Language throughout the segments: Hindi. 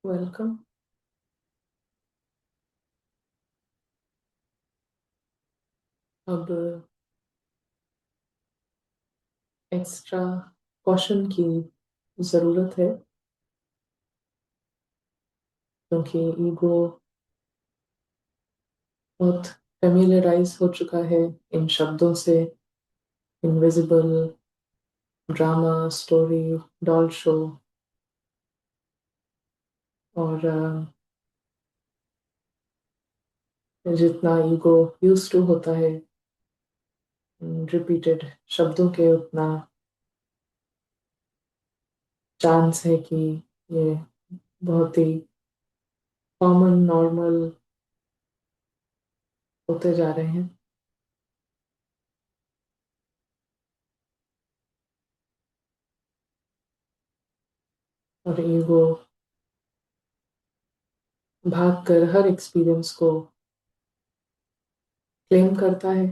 वेलकम। अब एक्स्ट्रा कॉशन की ज़रूरत है क्योंकि ईगो बहुत फेमिलियराइज हो चुका है इन शब्दों से। Invisible, drama, story, doll show और जितना ईगो यूज टू होता है रिपीटेड शब्दों के, उतना चांस है कि ये बहुत ही कॉमन नॉर्मल होते जा रहे हैं। और ईगो भाग कर हर एक्सपीरियंस को क्लेम करता है।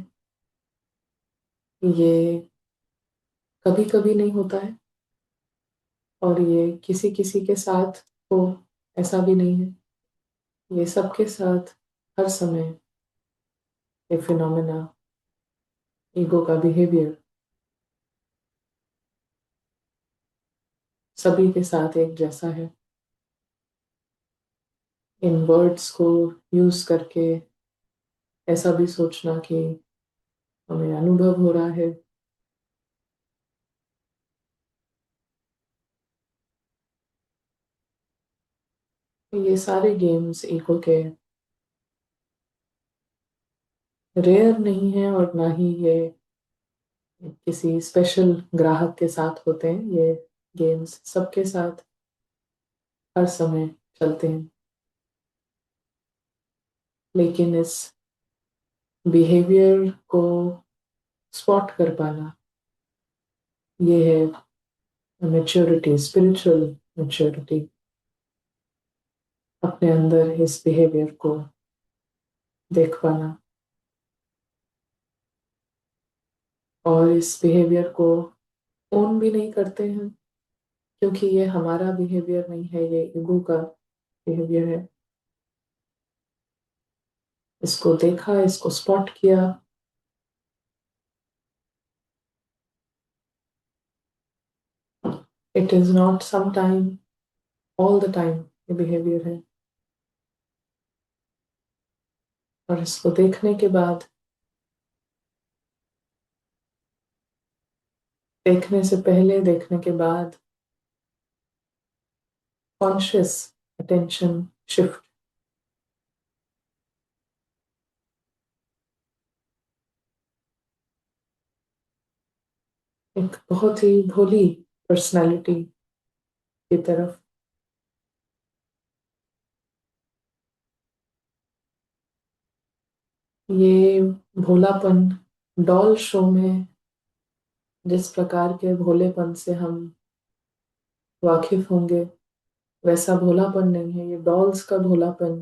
ये कभी कभी नहीं होता है और ये किसी किसी के साथ हो, ऐसा भी नहीं है। ये सबके साथ हर समय ये फिनोमेना, ईगो का बिहेवियर सभी के साथ एक जैसा है। इन वर्ड्स को यूज करके ऐसा भी सोचना कि हमें अनुभव हो रहा है, ये सारे गेम्स ईगो के रेयर नहीं है और ना ही ये किसी स्पेशल ग्राहक के साथ होते हैं। ये गेम्स सबके साथ हर समय चलते हैं। लेकिन इस बिहेवियर को स्पॉट कर पाना, ये है मैच्योरिटी, स्पिरिचुअल मैच्योरिटी। अपने अंदर इस बिहेवियर को देख पाना और इस बिहेवियर को ओन भी नहीं करते हैं क्योंकि ये हमारा बिहेवियर नहीं है, ये ईगो का बिहेवियर है। इसको देखा, इसको स्पॉट किया। It is not some time, all the time ये बिहेवियर है। और इसको देखने के बाद, देखने से पहले, देखने के बाद कॉन्शियस अटेंशन शिफ्ट। एक बहुत ही भोली पर्सनालिटी की तरफ। ये भोलापन डॉल शो में जिस प्रकार के भोलेपन से हम वाकिफ होंगे, वैसा भोलापन नहीं है। ये डॉल्स का भोलापन,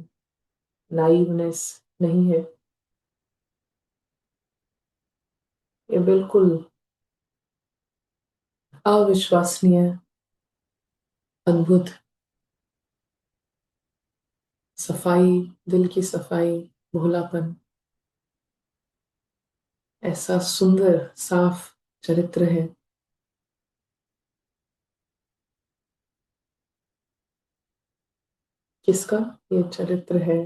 नाइवनेस नहीं है। ये बिल्कुल अविश्वसनीय, अद्भुत सफाई, दिल की सफाई, भोलापन, ऐसा सुंदर साफ चरित्र है। किसका ये चरित्र है?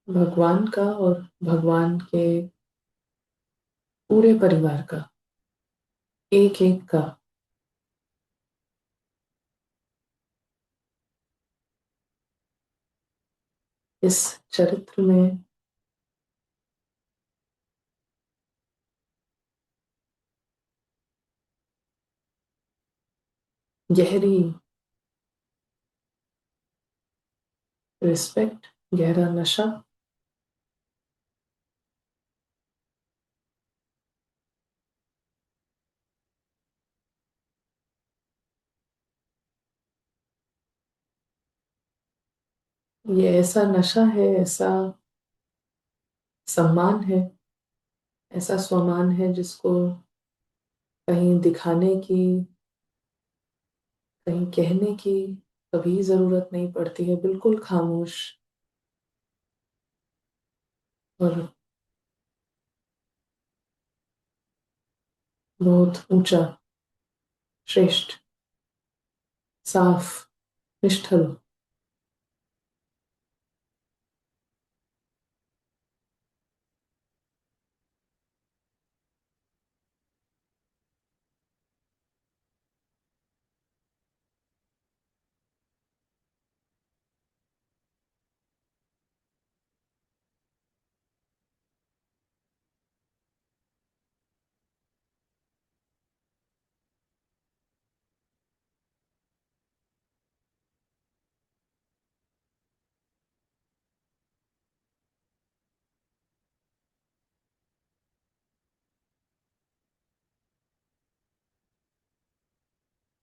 भगवान का और भगवान के पूरे परिवार का, एक एक का। इस चरित्र में गहरी रिस्पेक्ट, गहरा नशा, ये ऐसा नशा है, ऐसा सम्मान है, ऐसा स्वमान है जिसको कहीं दिखाने की, कहीं कहने की कभी जरूरत नहीं पड़ती है, बिल्कुल खामोश और बहुत ऊंचा, श्रेष्ठ, साफ, निष्ठल।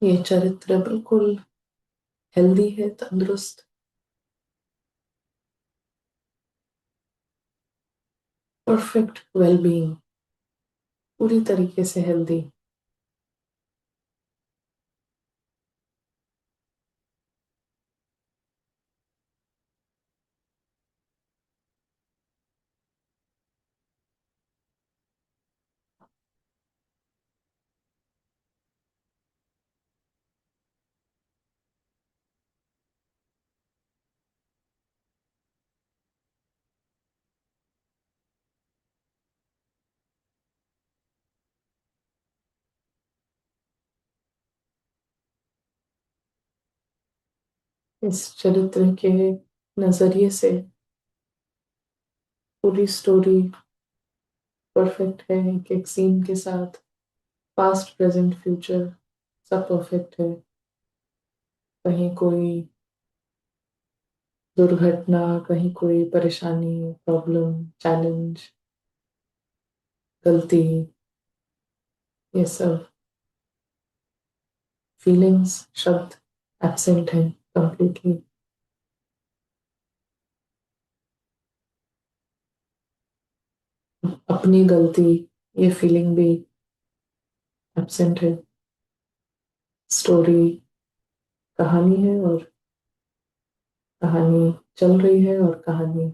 ये चरित्र बिल्कुल हेल्दी है, तंदुरुस्त, परफेक्ट वेलबींग, पूरी तरीके से हेल्दी। इस चरित्र के नजरिए से पूरी स्टोरी परफेक्ट है, एक एक सीन के साथ, पास्ट प्रेजेंट फ्यूचर सब परफेक्ट है। कहीं कोई दुर्घटना, कहीं कोई परेशानी, प्रॉब्लम, चैलेंज, गलती, ये सब फीलिंग्स, शब्द एब्सेंट हैं कंप्लीटली। अपनी गलती, ये फीलिंग भी एब्सेंट है। स्टोरी, कहानी है और कहानी चल रही है और कहानी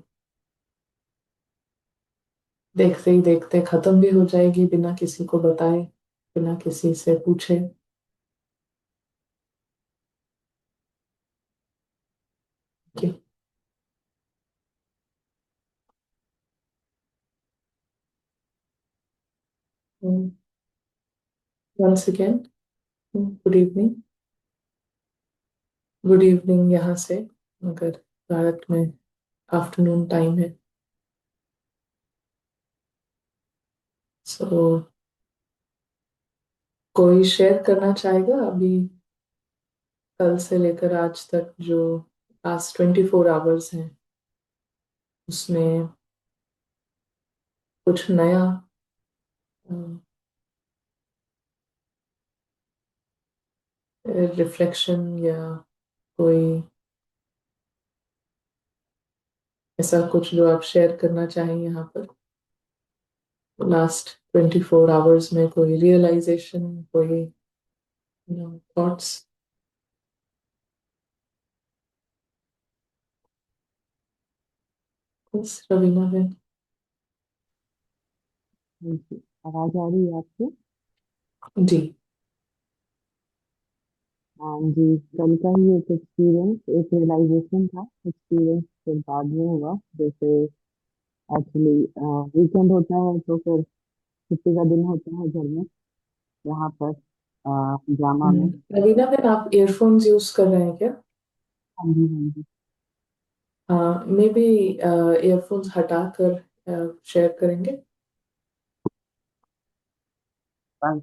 देखते ही देखते खत्म भी हो जाएगी, बिना किसी को बताए, बिना किसी से पूछे कि once again good evening. Good evening यहाँ से, अगर भारत में आफ्टरनून टाइम है। सो कोई शेयर करना चाहेगा अभी, कल से लेकर आज तक जो लास्ट 24 आवर्स हैं, उसमें कुछ नया रिफ्लेक्शन या कोई ऐसा कुछ जो आप शेयर करना चाहें यहाँ पर, लास्ट 24 आवर्स में कोई रियलाइजेशन, कोई थॉट्स। बस रवीना बेन। जी, आवाज आ रही है आपको? जी। हाँ जी, कल का ही एक एक्सपीरियंस, एक रियलाइजेशन था। एक्सपीरियंस फिर बाद में हुआ। जैसे एक्चुअली वीकेंड होता है तो फिर छुट्टी का दिन होता है घर में, यहाँ पर जामा में। रवीना बेन, आप ईयरफोन्स यूज कर रहे हैं क्या? हाँ जी, हाँ जी। हाँ, मे बी ईयरफोन्स हटा कर शेयर करेंगे। बस,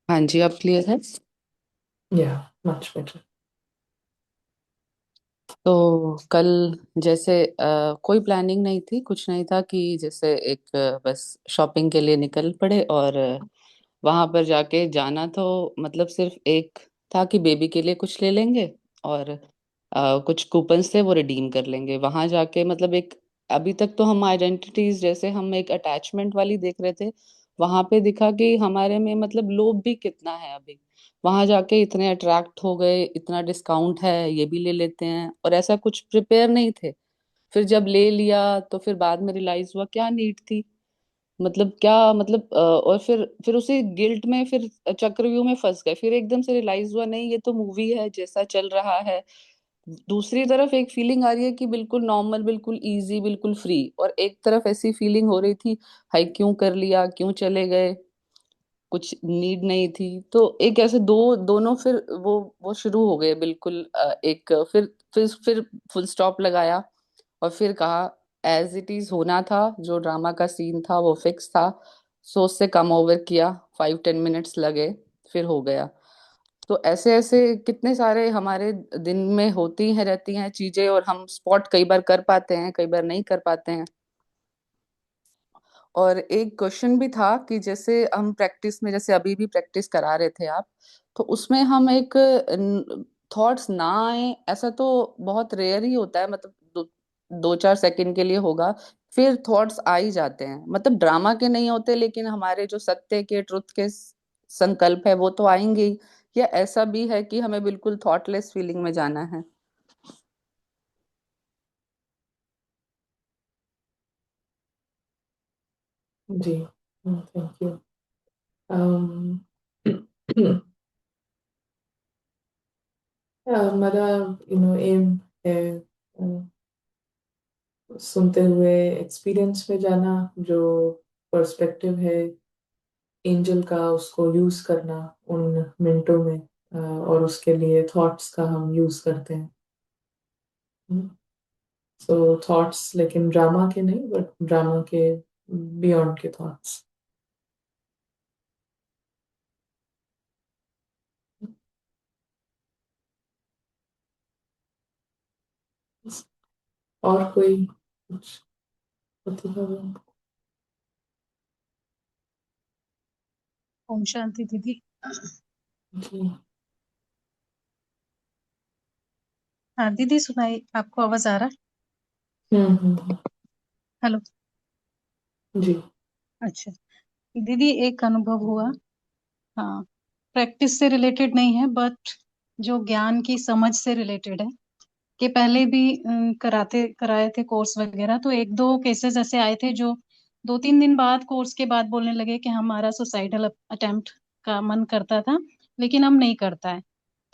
हाँ जी, अब क्लियर है। या मच बेटर। तो कल जैसे कोई प्लानिंग नहीं थी, कुछ नहीं था कि जैसे एक बस शॉपिंग के लिए निकल पड़े और वहां पर जाके जाना तो मतलब सिर्फ एक था कि बेबी के लिए कुछ ले लेंगे और कुछ कूपन्स थे वो रिडीम कर लेंगे वहां जाके। मतलब एक अभी तक तो हम आइडेंटिटीज जैसे हम एक अटैचमेंट वाली देख रहे थे, वहां पे दिखा कि हमारे में मतलब लोभ भी कितना है अभी। वहां जाके इतने अट्रैक्ट हो गए, इतना डिस्काउंट है ये भी ले लेते हैं, और ऐसा कुछ प्रिपेयर नहीं थे। फिर जब ले लिया तो फिर बाद में रियलाइज हुआ क्या नीड थी, मतलब क्या मतलब और फिर उसी गिल्ट में फिर चक्रव्यूह में फंस गए। फिर एकदम से रियलाइज हुआ नहीं ये तो मूवी है जैसा चल रहा है। दूसरी तरफ एक फीलिंग आ रही है कि बिल्कुल नॉर्मल, बिल्कुल इजी, बिल्कुल फ्री, और एक तरफ ऐसी फीलिंग हो रही थी हाय क्यों कर लिया, क्यों चले गए, कुछ नीड नहीं थी। तो एक ऐसे दोनों फिर वो शुरू हो गए बिल्कुल एक फिर फुल स्टॉप लगाया, और फिर कहा एज इट इज होना था, जो ड्रामा का सीन था वो फिक्स था। सो उससे कम ओवर किया, 5-10 मिनट्स लगे, फिर हो गया। तो ऐसे ऐसे कितने सारे हमारे दिन में होती हैं रहती हैं चीजें, और हम स्पॉट कई बार कर पाते हैं, कई बार नहीं कर पाते हैं। और एक क्वेश्चन भी था कि जैसे हम प्रैक्टिस में, जैसे अभी भी प्रैक्टिस करा रहे थे आप, तो उसमें हम एक थॉट्स ना आए ऐसा तो बहुत रेयर ही होता है, मतलब 2-4 सेकंड के लिए होगा, फिर थॉट्स आ ही जाते हैं। मतलब ड्रामा के नहीं होते, लेकिन हमारे जो सत्य के, ट्रुथ के संकल्प है वो तो आएंगे ही। या ऐसा भी है कि हमें बिल्कुल थॉटलेस फीलिंग में जाना है? जी, थैंक यू। हमारा एम है सुनते हुए एक्सपीरियंस में जाना, जो पर्सपेक्टिव है एंजल का उसको यूज करना उन मिनटों में, और उसके लिए थॉट्स का हम यूज करते हैं। सो थॉट्स, लेकिन ड्रामा के नहीं, बट ड्रामा के बियॉन्ड के थॉट्स। और कोई कुछ प्रतिभा हो? ओम शांति दीदी। जी। हाँ दीदी, सुनाई, आपको आवाज आ रहा है? हम्म। हेलो। जी। अच्छा दीदी, एक अनुभव हुआ। हाँ, प्रैक्टिस से रिलेटेड नहीं है, बट जो ज्ञान की समझ से रिलेटेड है। कि पहले भी कराते कराए थे कोर्स वगैरह, तो एक दो केसेस ऐसे आए थे जो 2-3 दिन बाद, कोर्स के बाद बोलने लगे कि हमारा सुसाइडल अटेम्प्ट का मन करता था, लेकिन अब नहीं करता है।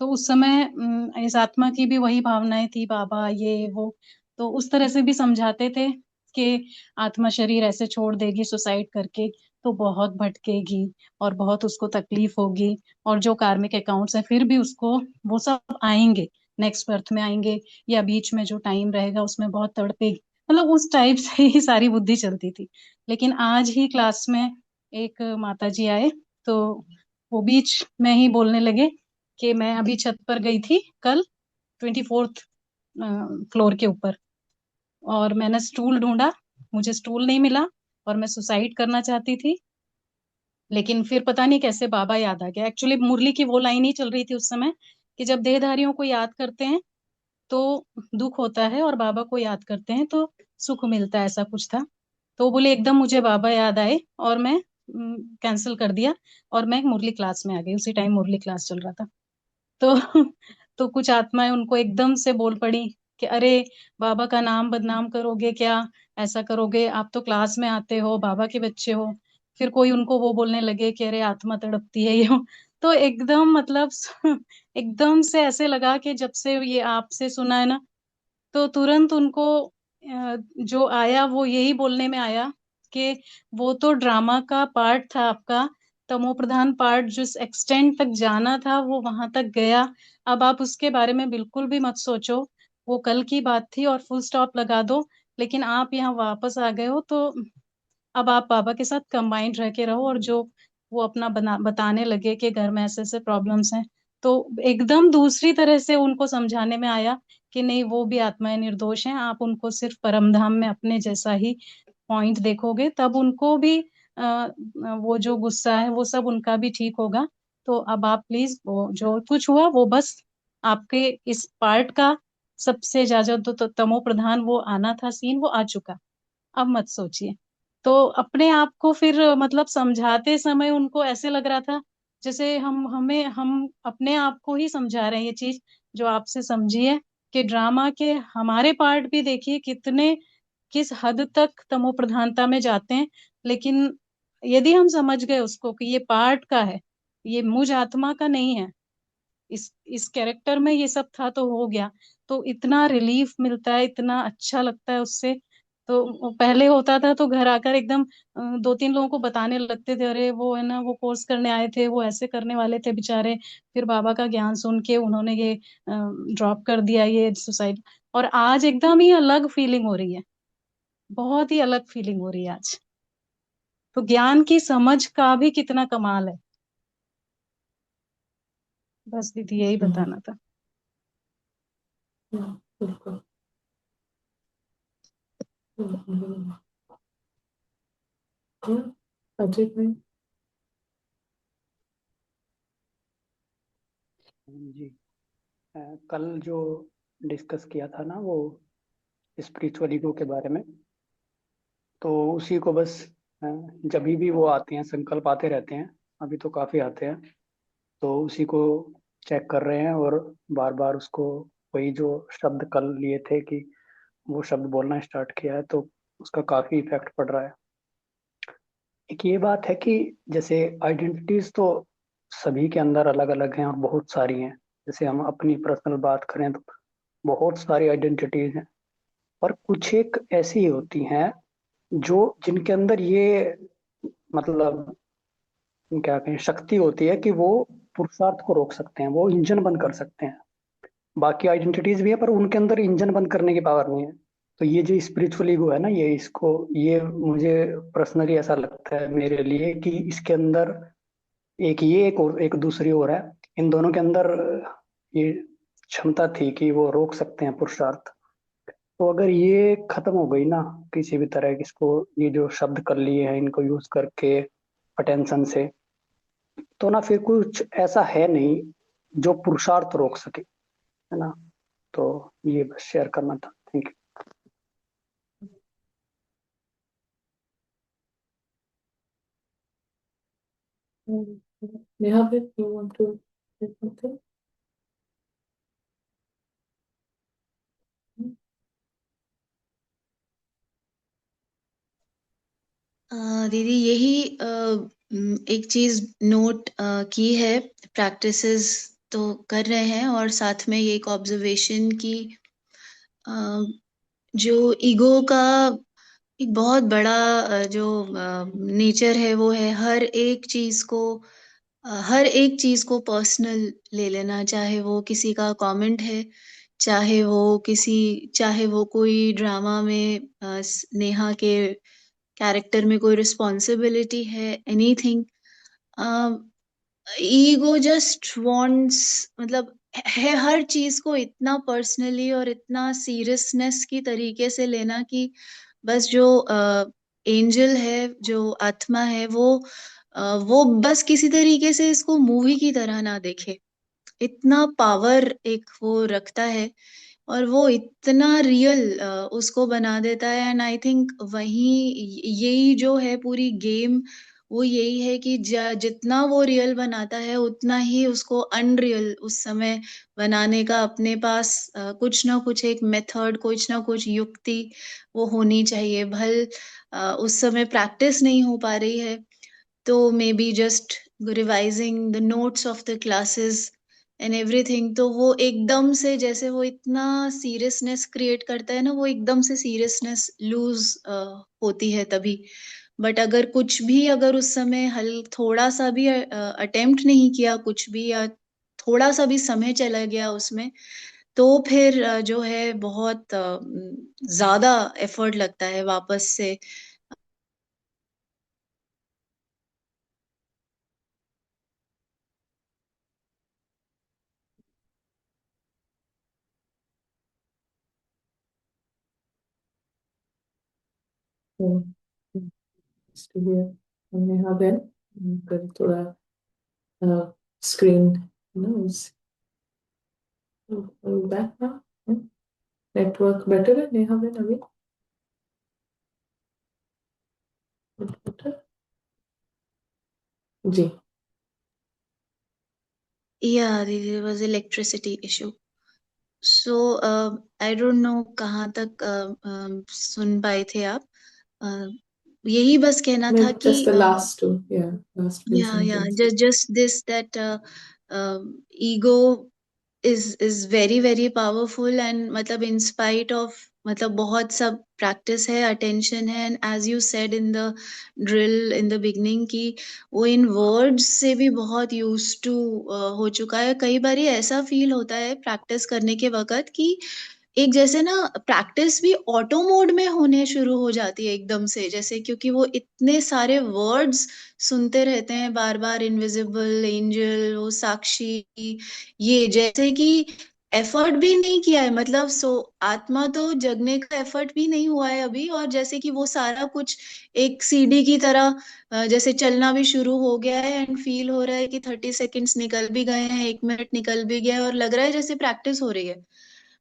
तो उस समय इस आत्मा की भी वही भावनाएं थी, बाबा ये वो। तो उस तरह से भी समझाते थे कि आत्मा शरीर ऐसे छोड़ देगी सुसाइड करके, तो बहुत भटकेगी और बहुत उसको तकलीफ होगी। और जो कार्मिक अकाउंट्स हैं फिर भी उसको वो सब आएंगे, नेक्स्ट बर्थ में आएंगे, या बीच में जो टाइम रहेगा उसमें बहुत तड़पेगी। मतलब उस टाइप से ही सारी बुद्धि चलती थी। लेकिन आज ही क्लास में एक माता जी आए, तो वो बीच में ही बोलने लगे कि मैं अभी छत पर गई थी कल, 24th फ्लोर के ऊपर, और मैंने स्टूल ढूंढा, मुझे स्टूल नहीं मिला, और मैं सुसाइड करना चाहती थी। लेकिन फिर पता नहीं कैसे बाबा याद आ गया। एक्चुअली मुरली की वो लाइन ही चल रही थी उस समय कि जब देहधारियों को याद करते हैं तो दुख होता है, और बाबा को याद करते हैं तो सुख मिलता है, ऐसा कुछ था। तो वो बोले एकदम मुझे बाबा याद आए, और मैं कैंसिल कर दिया, और मैं मुरली क्लास में आ गई। उसी टाइम मुरली क्लास चल रहा था। तो तो कुछ आत्माएं उनको एकदम से बोल पड़ी कि अरे, बाबा का नाम बदनाम करोगे क्या, ऐसा करोगे, आप तो क्लास में आते हो, बाबा के बच्चे हो। फिर कोई उनको वो बोलने लगे कि अरे आत्मा तड़पती है ये वो। तो एकदम मतलब एकदम से ऐसे लगा कि जब से ये आपसे सुना है ना, तो तुरंत उनको जो आया वो यही बोलने में आया कि वो तो ड्रामा का पार्ट था आपका, तमो प्रधान पार्ट जिस एक्सटेंट तक जाना था वो वहां तक गया। अब आप उसके बारे में बिल्कुल भी मत सोचो, वो कल की बात थी और फुल स्टॉप लगा दो। लेकिन आप यहाँ वापस आ गए हो, तो अब आप बाबा के साथ कंबाइंड रह के रहो। और जो वो अपना बताने लगे कि घर में ऐसे ऐसे प्रॉब्लम्स हैं, तो एकदम दूसरी तरह से उनको समझाने में आया कि नहीं, वो भी आत्माएं निर्दोष हैं, आप उनको सिर्फ परम धाम में अपने जैसा ही पॉइंट देखोगे, तब उनको भी वो जो गुस्सा है वो सब उनका भी ठीक होगा। तो अब आप प्लीज, वो जो कुछ हुआ वो बस आपके इस पार्ट का सबसे ज्यादा तो तमो प्रधान वो आना था सीन, वो आ चुका। अब मत सोचिए। तो अपने आप को फिर मतलब समझाते समय उनको ऐसे लग रहा था जैसे हम अपने आप को ही समझा रहे हैं ये चीज, जो आपसे समझिए कि ड्रामा के हमारे पार्ट भी देखिए कितने, किस हद तक तमो प्रधानता में जाते हैं। लेकिन यदि हम समझ गए उसको कि ये पार्ट का है, ये मुझ आत्मा का नहीं है, इस कैरेक्टर में ये सब था तो हो गया, तो इतना रिलीफ मिलता है, इतना अच्छा लगता है उससे। तो वो पहले होता था तो घर आकर एकदम दो तीन लोगों को बताने लगते थे, अरे वो है ना वो कोर्स करने आए थे, वो ऐसे करने वाले थे बेचारे, फिर बाबा का ज्ञान सुन के उन्होंने ये ड्रॉप कर दिया ये सुसाइड। और आज एकदम ही अलग फीलिंग हो रही है, बहुत ही अलग फीलिंग हो रही है आज। तो ज्ञान की समझ का भी कितना कमाल है। बस दीदी यही बताना था। बिल्कुल। अजीब नहीं। जी। कल जो डिस्कस किया था ना वो स्पिरिचुअल ईगो के बारे में, तो उसी को बस जब भी वो आते हैं संकल्प आते रहते हैं, अभी तो काफी आते हैं, तो उसी को चेक कर रहे हैं और बार बार उसको वही जो शब्द कल लिए थे कि वो शब्द बोलना स्टार्ट किया है, तो उसका काफी इफेक्ट पड़ रहा है। एक ये बात है कि जैसे आइडेंटिटीज तो सभी के अंदर अलग अलग हैं और बहुत सारी हैं। जैसे हम अपनी पर्सनल बात करें तो बहुत सारी आइडेंटिटीज हैं, पर कुछ एक ऐसी होती हैं जो जिनके अंदर ये मतलब क्या कहें शक्ति होती है कि वो पुरुषार्थ को रोक सकते हैं, वो इंजन बंद कर सकते हैं। बाकी आइडेंटिटीज भी है पर उनके अंदर इंजन बंद करने की पावर नहीं है। तो ये जो स्पिरिचुअल ईगो है ना, ये मुझे पर्सनली ऐसा लगता है मेरे लिए कि इसके अंदर एक ये एक और एक दूसरी ओर है। इन दोनों के अंदर ये क्षमता थी कि वो रोक सकते हैं पुरुषार्थ। तो अगर ये खत्म हो गई ना किसी भी तरह की, इसको ये जो शब्द कर लिए हैं इनको यूज करके अटेंशन से, तो ना फिर कुछ ऐसा है नहीं जो पुरुषार्थ रोक सके, है ना। तो ये बस शेयर करना था। Thank you. Neha, you want to say something? दीदी यही एक चीज नोट की है, प्रैक्टिसेस तो कर रहे हैं और साथ में ये एक ऑब्जर्वेशन की अ, जो ईगो का एक बहुत बड़ा जो नेचर है वो है हर एक चीज को पर्सनल ले लेना, चाहे वो किसी का कमेंट है, चाहे वो कोई ड्रामा में नेहा के कैरेक्टर में कोई रिस्पॉन्सिबिलिटी है, एनीथिंग। ईगो जस्ट वांट्स मतलब है हर चीज को इतना पर्सनली और इतना सीरियसनेस की तरीके से लेना कि बस जो एंजल है, जो आत्मा है, वो बस किसी तरीके से इसको मूवी की तरह ना देखे। इतना पावर एक वो रखता है और वो इतना रियल उसको बना देता है। एंड आई थिंक यही जो है पूरी गेम, वो यही है कि जितना वो रियल बनाता है उतना ही उसको अनरियल उस समय बनाने का अपने पास कुछ ना कुछ एक मेथड, कुछ ना कुछ युक्ति वो होनी चाहिए। उस समय प्रैक्टिस नहीं हो पा रही है तो may be just revising the notes of the classes and everything, तो वो एकदम से जैसे वो इतना सीरियसनेस क्रिएट करता है ना, वो एकदम से सीरियसनेस लूज होती है तभी। बट अगर कुछ भी अगर उस समय हल थोड़ा सा भी अटेम्प्ट नहीं किया कुछ भी, या थोड़ा सा भी समय चला गया उसमें, तो फिर जो है बहुत ज्यादा एफर्ट लगता है वापस से। So, nice to hear from Neha then. कर थोड़ा screen, you know, is back now. Network better है नेहा में नवीन? बेटर? जी। Yeah, there was electricity issue. So I don't know कहाँ तक सुन पाए थे आप. Uh, यही बस कहना मैं था कि जस्ट द लास्ट टू, या last few yeah, sentences. just this that ego is very very powerful, and मतलब in spite of मतलब बहुत सब practice है, attention है, and as you said in the drill in the beginning कि वो in words से भी बहुत used to हो चुका है. कई बारी ऐसा feel होता है practice करने के वक्त कि एक जैसे ना प्रैक्टिस भी ऑटो मोड में होने शुरू हो जाती है एकदम से, जैसे क्योंकि वो इतने सारे वर्ड्स सुनते रहते हैं बार बार, इनविजिबल एंजल, वो साक्षी, ये जैसे कि एफर्ट भी नहीं किया है, मतलब सो आत्मा तो जगने का एफर्ट भी नहीं हुआ है अभी, और जैसे कि वो सारा कुछ एक सीडी की तरह जैसे चलना भी शुरू हो गया है, एंड फील हो रहा है कि 30 सेकेंड्स निकल भी गए हैं, 1 मिनट निकल भी गया है, और लग रहा है जैसे प्रैक्टिस हो रही है.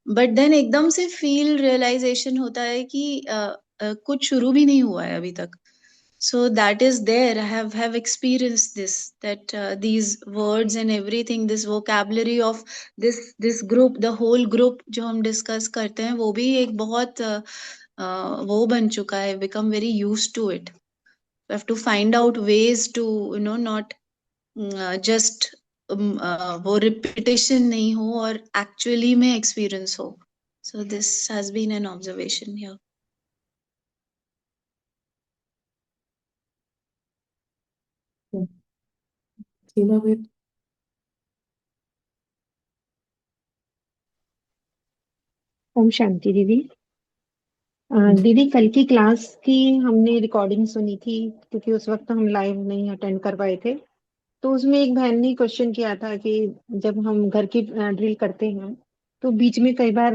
बट देन एकदम से फील रियलाइजेशन होता है कि कुछ शुरू भी नहीं हुआ है अभी तक. So that is there. I have experienced this, that these words and everything, this vocabulary of this group, the whole group जो हम discuss करते हैं, वो भी एक बहुत वो बन चुका है, become very used to it. We have to find out ways to not just वो repetition नहीं हो और actually में experience हो. So this has been an observation here. सीमा में ओम शांति दीदी। दीदी कल की क्लास की हमने रिकॉर्डिंग सुनी थी, क्योंकि उस वक्त हम लाइव नहीं अटेंड कर पाए थे। तो उसमें एक बहन ने क्वेश्चन किया था कि जब हम घर की ड्रिल करते हैं तो बीच में कई बार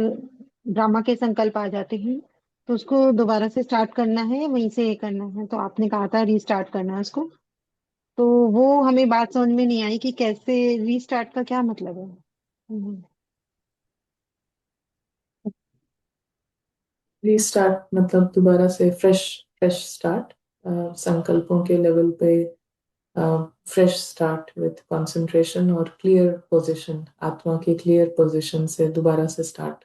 ड्रामा के संकल्प आ जाते हैं, तो उसको दोबारा से स्टार्ट करना है या वहीं से ये करना है। तो आपने कहा था रीस्टार्ट करना है उसको। तो वो हमें बात समझ में नहीं आई कि कैसे रीस्टार्ट का क्या मतलब है। रीस्टार्ट मतलब दोबारा से फ्रेश, फ्रेश स्टार्ट, संकल्पों के लेवल पे फ्रेश स्टार्ट विथ कंसंट्रेशन और क्लियर पोजीशन, आत्मा की क्लियर पोजीशन से दोबारा से स्टार्ट।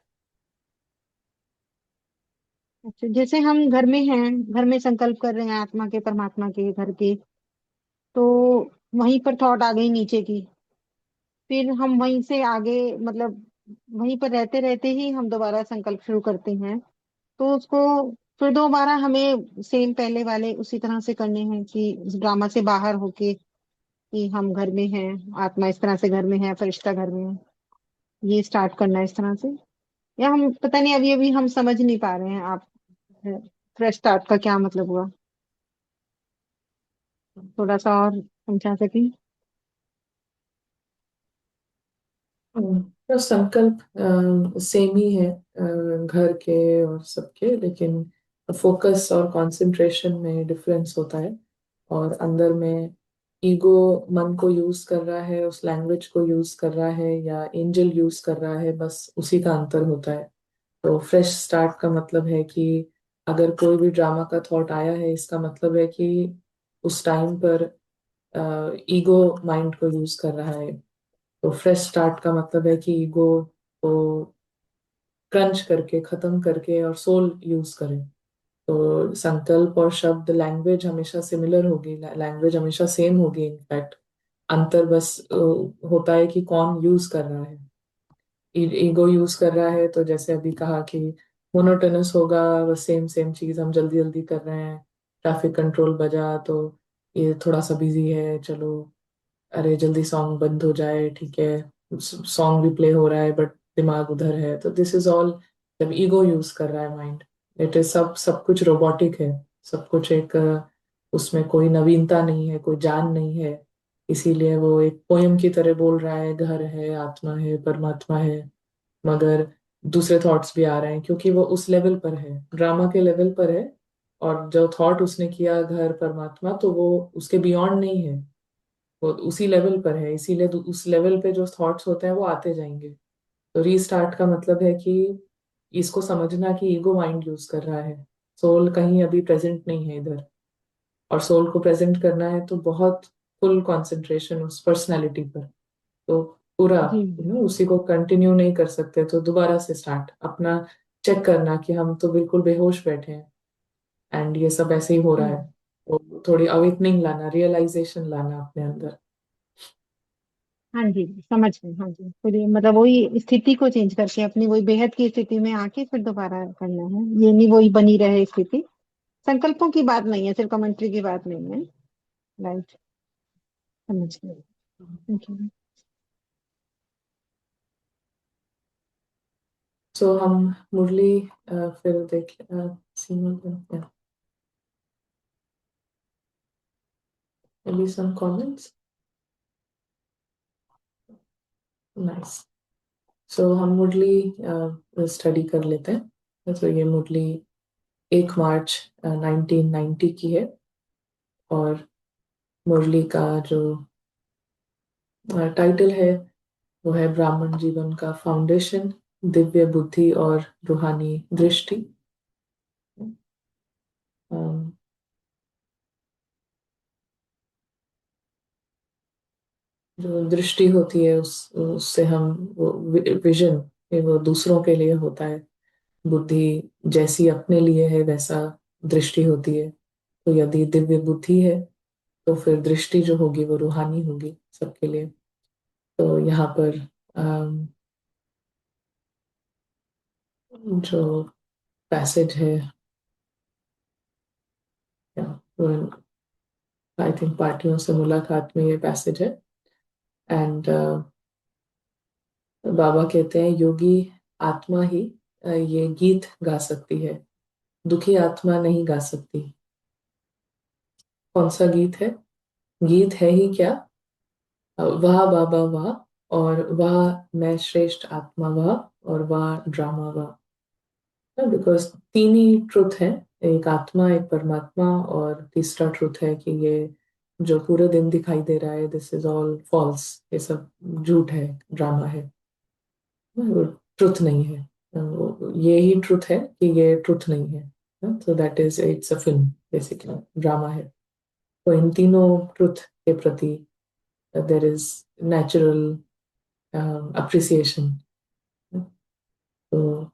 अच्छा, जैसे हम घर में हैं, घर में संकल्प कर रहे हैं आत्मा के, परमात्मा के, घर के, तो वहीं पर थॉट आ गई नीचे की, फिर हम वहीं से आगे मतलब वहीं पर रहते रहते ही हम दोबारा संकल्प शुरू करते हैं। तो उसको फिर दोबारा हमें सेम पहले वाले उसी तरह से करने हैं कि उस ड्रामा से बाहर होके कि हम घर में हैं, आत्मा इस तरह से घर में है, फरिश्ता घर में है, ये स्टार्ट करना है इस तरह से। या हम पता नहीं, अभी अभी हम समझ नहीं पा रहे हैं। आप फ्रेश स्टार्ट का क्या मतलब हुआ, थोड़ा सा और समझा सकें। तो संकल्प सेम ही है घर के और सबके, लेकिन फोकस और कंसंट्रेशन में डिफरेंस होता है। और अंदर में ईगो मन को यूज कर रहा है, उस लैंग्वेज को यूज कर रहा है, या एंजल यूज कर रहा है, बस उसी का अंतर होता है। तो फ्रेश स्टार्ट का मतलब है कि अगर कोई भी ड्रामा का थॉट आया है, इसका मतलब है कि उस टाइम पर ईगो माइंड को यूज कर रहा है। तो फ्रेश स्टार्ट का मतलब है कि ईगो को क्रंच करके खत्म करके और सोल यूज करें। तो संकल्प और शब्द, लैंग्वेज हमेशा सिमिलर होगी, लैंग्वेज हमेशा सेम होगी इनफैक्ट। अंतर बस होता है कि कौन यूज कर रहा है। ईगो यूज कर रहा है तो जैसे अभी कहा कि मोनोटोनस होगा, बस सेम सेम चीज हम जल्दी जल्दी कर रहे हैं। ट्रैफिक कंट्रोल बजा तो ये थोड़ा सा बिजी है, चलो अरे जल्दी सॉन्ग बंद हो जाए, ठीक है, सॉन्ग भी प्ले हो रहा है बट दिमाग उधर है। तो दिस इज ऑल जब ईगो यूज कर रहा है माइंड। इट इज सब सब कुछ रोबोटिक है, सब कुछ एक उसमें कोई नवीनता नहीं है, कोई जान नहीं है। इसीलिए वो एक पोयम की तरह बोल रहा है, घर है, आत्मा है, परमात्मा है, मगर दूसरे थॉट्स भी आ रहे हैं क्योंकि वो उस लेवल पर है, ड्रामा के लेवल पर है। और जो थॉट उसने किया घर परमात्मा, तो वो उसके बियॉन्ड नहीं है, वो उसी लेवल पर है। इसीलिए उस लेवल पे जो थॉट्स होते हैं वो आते जाएंगे। तो रीस्टार्ट का मतलब है कि इसको समझना कि ईगो माइंड यूज कर रहा है, सोल कहीं अभी प्रेजेंट नहीं है इधर। और सोल को प्रेजेंट करना है तो बहुत फुल कंसंट्रेशन उस पर्सनालिटी पर। तो पूरा जी। उसी को कंटिन्यू नहीं कर सकते, तो दोबारा से स्टार्ट अपना चेक करना कि हम तो बिल्कुल बेहोश बैठे हैं एंड ये सब ऐसे ही हो रहा है। हम्म। तो थोड़ी अवेकनिंग लाना, रियलाइजेशन लाना अपने अंदर। हाँ जी, समझ गई। हाँ जी, फिर मतलब वही स्थिति को चेंज करके अपनी वही बेहद की स्थिति में आके फिर दोबारा करना है, ये नहीं वही बनी रहे स्थिति। संकल्पों की बात नहीं है, सिर्फ कमेंट्री की बात नहीं है। राइट, समझ गई। Thank you. सो हम मुरली फिर देख सीमा maybe some comments. नाइस। सो हम मुरली स्टडी कर लेते हैं। तो ये मुरली 1 मार्च 1990 की है। और मुरली का जो टाइटल है वो है ब्राह्मण जीवन का फाउंडेशन, दिव्य बुद्धि और रूहानी दृष्टि। अम, जो दृष्टि होती है उससे हम वो विजन, वो दूसरों के लिए होता है। बुद्धि जैसी अपने लिए है वैसा दृष्टि होती है। तो यदि दिव्य बुद्धि है तो फिर दृष्टि जो होगी वो रूहानी होगी सबके लिए। तो यहाँ पर अम, जो पैसेज है, आई थिंक पार्टियों से मुलाकात में ये पैसेज है। एंड बाबा कहते हैं योगी आत्मा ही ये गीत गा सकती है, दुखी आत्मा नहीं गा सकती। कौन सा गीत है? गीत है ही क्या, वाह बाबा वाह, और वाह मैं श्रेष्ठ आत्मा वाह, और वाह ड्रामा वाह। बिकॉज तीन ही ट्रुथ है, एक आत्मा, एक परमात्मा, और तीसरा ट्रुथ है कि ये जो पूरे दिन दिखाई दे रहा है दिस इज ऑल फॉल्स, ये सब झूठ है, ड्रामा है, वो ट्रुथ नहीं है। ये ही ट्रुथ है कि ये ट्रुथ नहीं है। तो that is it's a film, basically drama है। तो इन तीनों ट्रुथ के प्रति देर इज नेचुरल अप्रिसिएशन। तो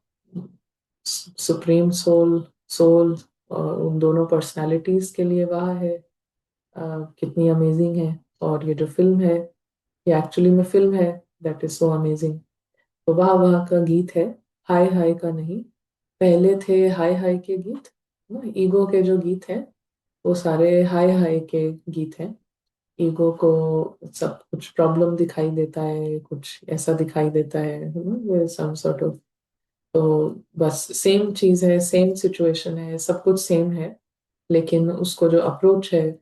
सुप्रीम सोल, सोल और उन दोनों पर्सनालिटीज के लिए वाह है, कितनी अमेजिंग है। और ये जो फिल्म है ये एक्चुअली में फिल्म है, दैट इज सो अमेजिंग। तो वाह वाह का गीत है, हाय हाय का नहीं। पहले थे हाय हाय के गीत, ईगो के जो गीत हैं वो सारे हाय हाय के गीत हैं। ईगो को सब कुछ प्रॉब्लम दिखाई देता है, कुछ ऐसा दिखाई देता है सम सॉर्ट ऑफ। तो बस सेम चीज है, सेम सिचुएशन है, सब कुछ सेम है, लेकिन उसको जो अप्रोच है,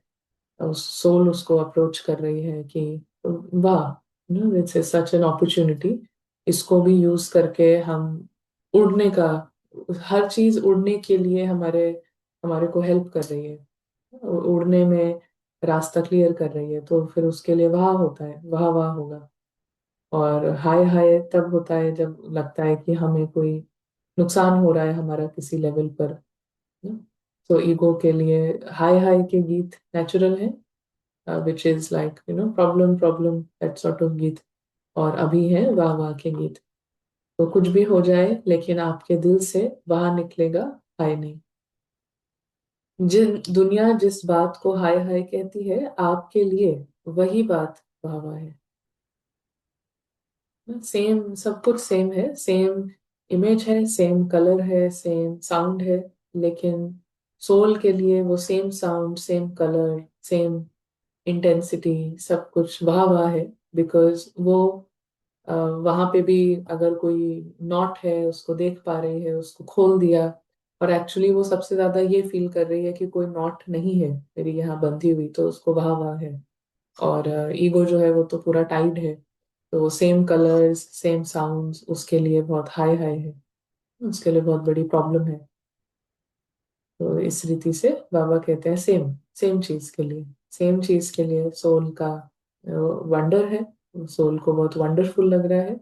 उस सोल उसको अप्रोच कर रही है कि वाह इट्स सच एन अपॉर्चुनिटी, इसको भी यूज करके हम उड़ने का, हर चीज उड़ने के लिए हमारे हमारे को हेल्प कर रही है, उड़ने में रास्ता क्लियर कर रही है। तो फिर उसके लिए वाह होता है, वाह वाह होगा। और हाय हाय तब होता है जब लगता है कि हमें कोई नुकसान हो रहा है हमारा किसी लेवल पर। तो ईगो के लिए हाय हाय के गीत नेचुरल है, which is like problem problem, that sort of गीत। और अभी है वाह वाह के गीत। तो कुछ भी हो जाए लेकिन आपके दिल से वाह निकलेगा, हाय नहीं। जिन दुनिया जिस बात को हाय हाय कहती है आपके लिए वही बात वाह वाह है। सेम, सब कुछ सेम है, सेम इमेज है, सेम कलर है, सेम साउंड है, लेकिन सोल के लिए वो same sound, same colour, same intensity, सब कुछ वाह वाह है। बिकॉज वो वहां पे भी अगर कोई नॉट है उसको देख पा रही है, उसको खोल दिया। और एक्चुअली वो सबसे ज्यादा ये फील कर रही है कि कोई नॉट नहीं है मेरी यहाँ बंधी हुई, तो उसको वाह वाह है। और ईगो जो है वो तो पूरा टाइड है, तो सेम कलर्स सेम साउंड्स उसके लिए बहुत हाई हाई है, उसके लिए बहुत बड़ी प्रॉब्लम है। तो इस रीति से बाबा कहते हैं सेम, सेम चीज के लिए, सेम चीज के लिए सोल का वंडर है, सोल को बहुत वंडरफुल लग रहा है।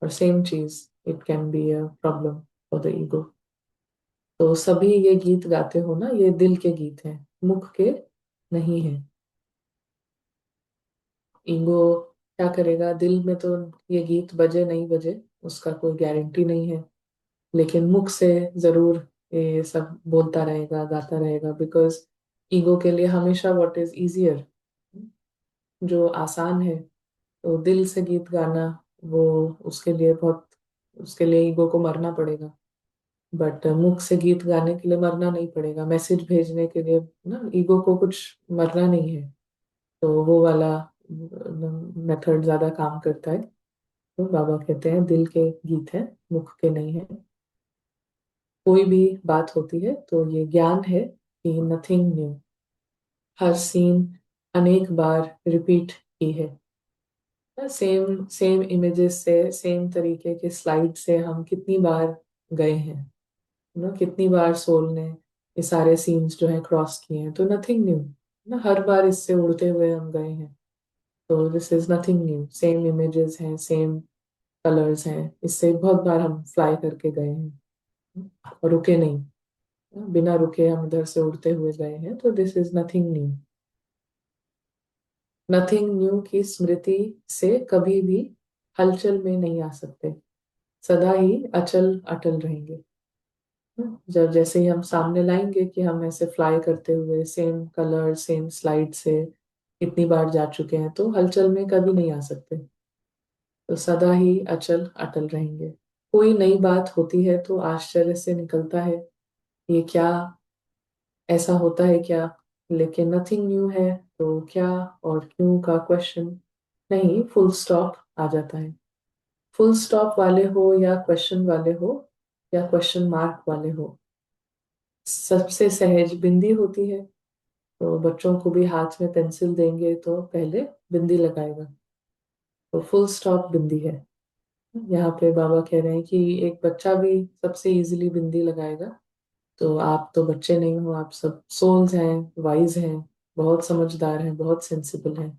और सेम चीज it can be a problem. For the ego. तो सभी ये गीत गाते हो ना, ये दिल के गीत हैं, मुख के नहीं है। ईगो क्या करेगा दिल में, तो ये गीत बजे नहीं बजे उसका कोई गारंटी नहीं है, लेकिन मुख से जरूर ये सब बोलता रहेगा, गाता रहेगा, बिकॉज ईगो के लिए हमेशा व्हाट इज इजियर, जो आसान है, तो दिल से गीत गाना, वो उसके लिए बहुत, उसके लिए ईगो को मरना पड़ेगा। बट मुख से गीत गाने के लिए मरना नहीं पड़ेगा, मैसेज भेजने के लिए ना ईगो को कुछ मरना नहीं है। तो वो वाला मेथड ज्यादा काम करता है। तो बाबा कहते हैं दिल के गीत हैं, मुख के नहीं है। कोई भी बात होती है तो ये ज्ञान है कि नथिंग न्यू, हर सीन अनेक बार रिपीट की है। सेम सेम इमेजेस से, सेम तरीके के स्लाइड से हम कितनी बार गए हैं, कितनी बार सोल ने ये सारे सीन्स जो है क्रॉस किए हैं, तो नथिंग न्यू ना, हर बार इससे उड़ते हुए हम गए हैं। तो this is nothing new, same images हैं, सेम कलर्स हैं, इससे बहुत बार हम फ्लाई करके गए हैं और रुके नहीं, बिना रुके हम इधर से उड़ते हुए गए हैं, तो this is nothing new. Nothing new की स्मृति से कभी भी हलचल में नहीं आ सकते, सदा ही अचल अटल रहेंगे। जब जैसे ही हम सामने लाएंगे कि हम ऐसे फ्लाई करते हुए सेम कलर सेम स्लाइड से इतनी बार जा चुके हैं, तो हलचल में कभी नहीं आ सकते, तो सदा ही अचल अटल रहेंगे। कोई नई बात होती है तो आश्चर्य से निकलता है, ये क्या, ऐसा होता है क्या, लेकिन नथिंग न्यू है तो क्या और क्यों का क्वेश्चन नहीं, फुल स्टॉप आ जाता है। फुल स्टॉप वाले हो या क्वेश्चन वाले हो या क्वेश्चन मार्क वाले हो, सबसे सहज बिंदी होती है। तो बच्चों को भी हाथ में पेंसिल देंगे तो पहले बिंदी लगाएगा, तो फुल स्टॉप बिंदी है। यहाँ पे बाबा कह रहे हैं कि एक बच्चा भी सबसे इजीली बिंदी लगाएगा, तो आप तो बच्चे नहीं हो, आप सब सोल्स हैं, वाइज हैं, बहुत समझदार हैं, बहुत सेंसिबल हैं,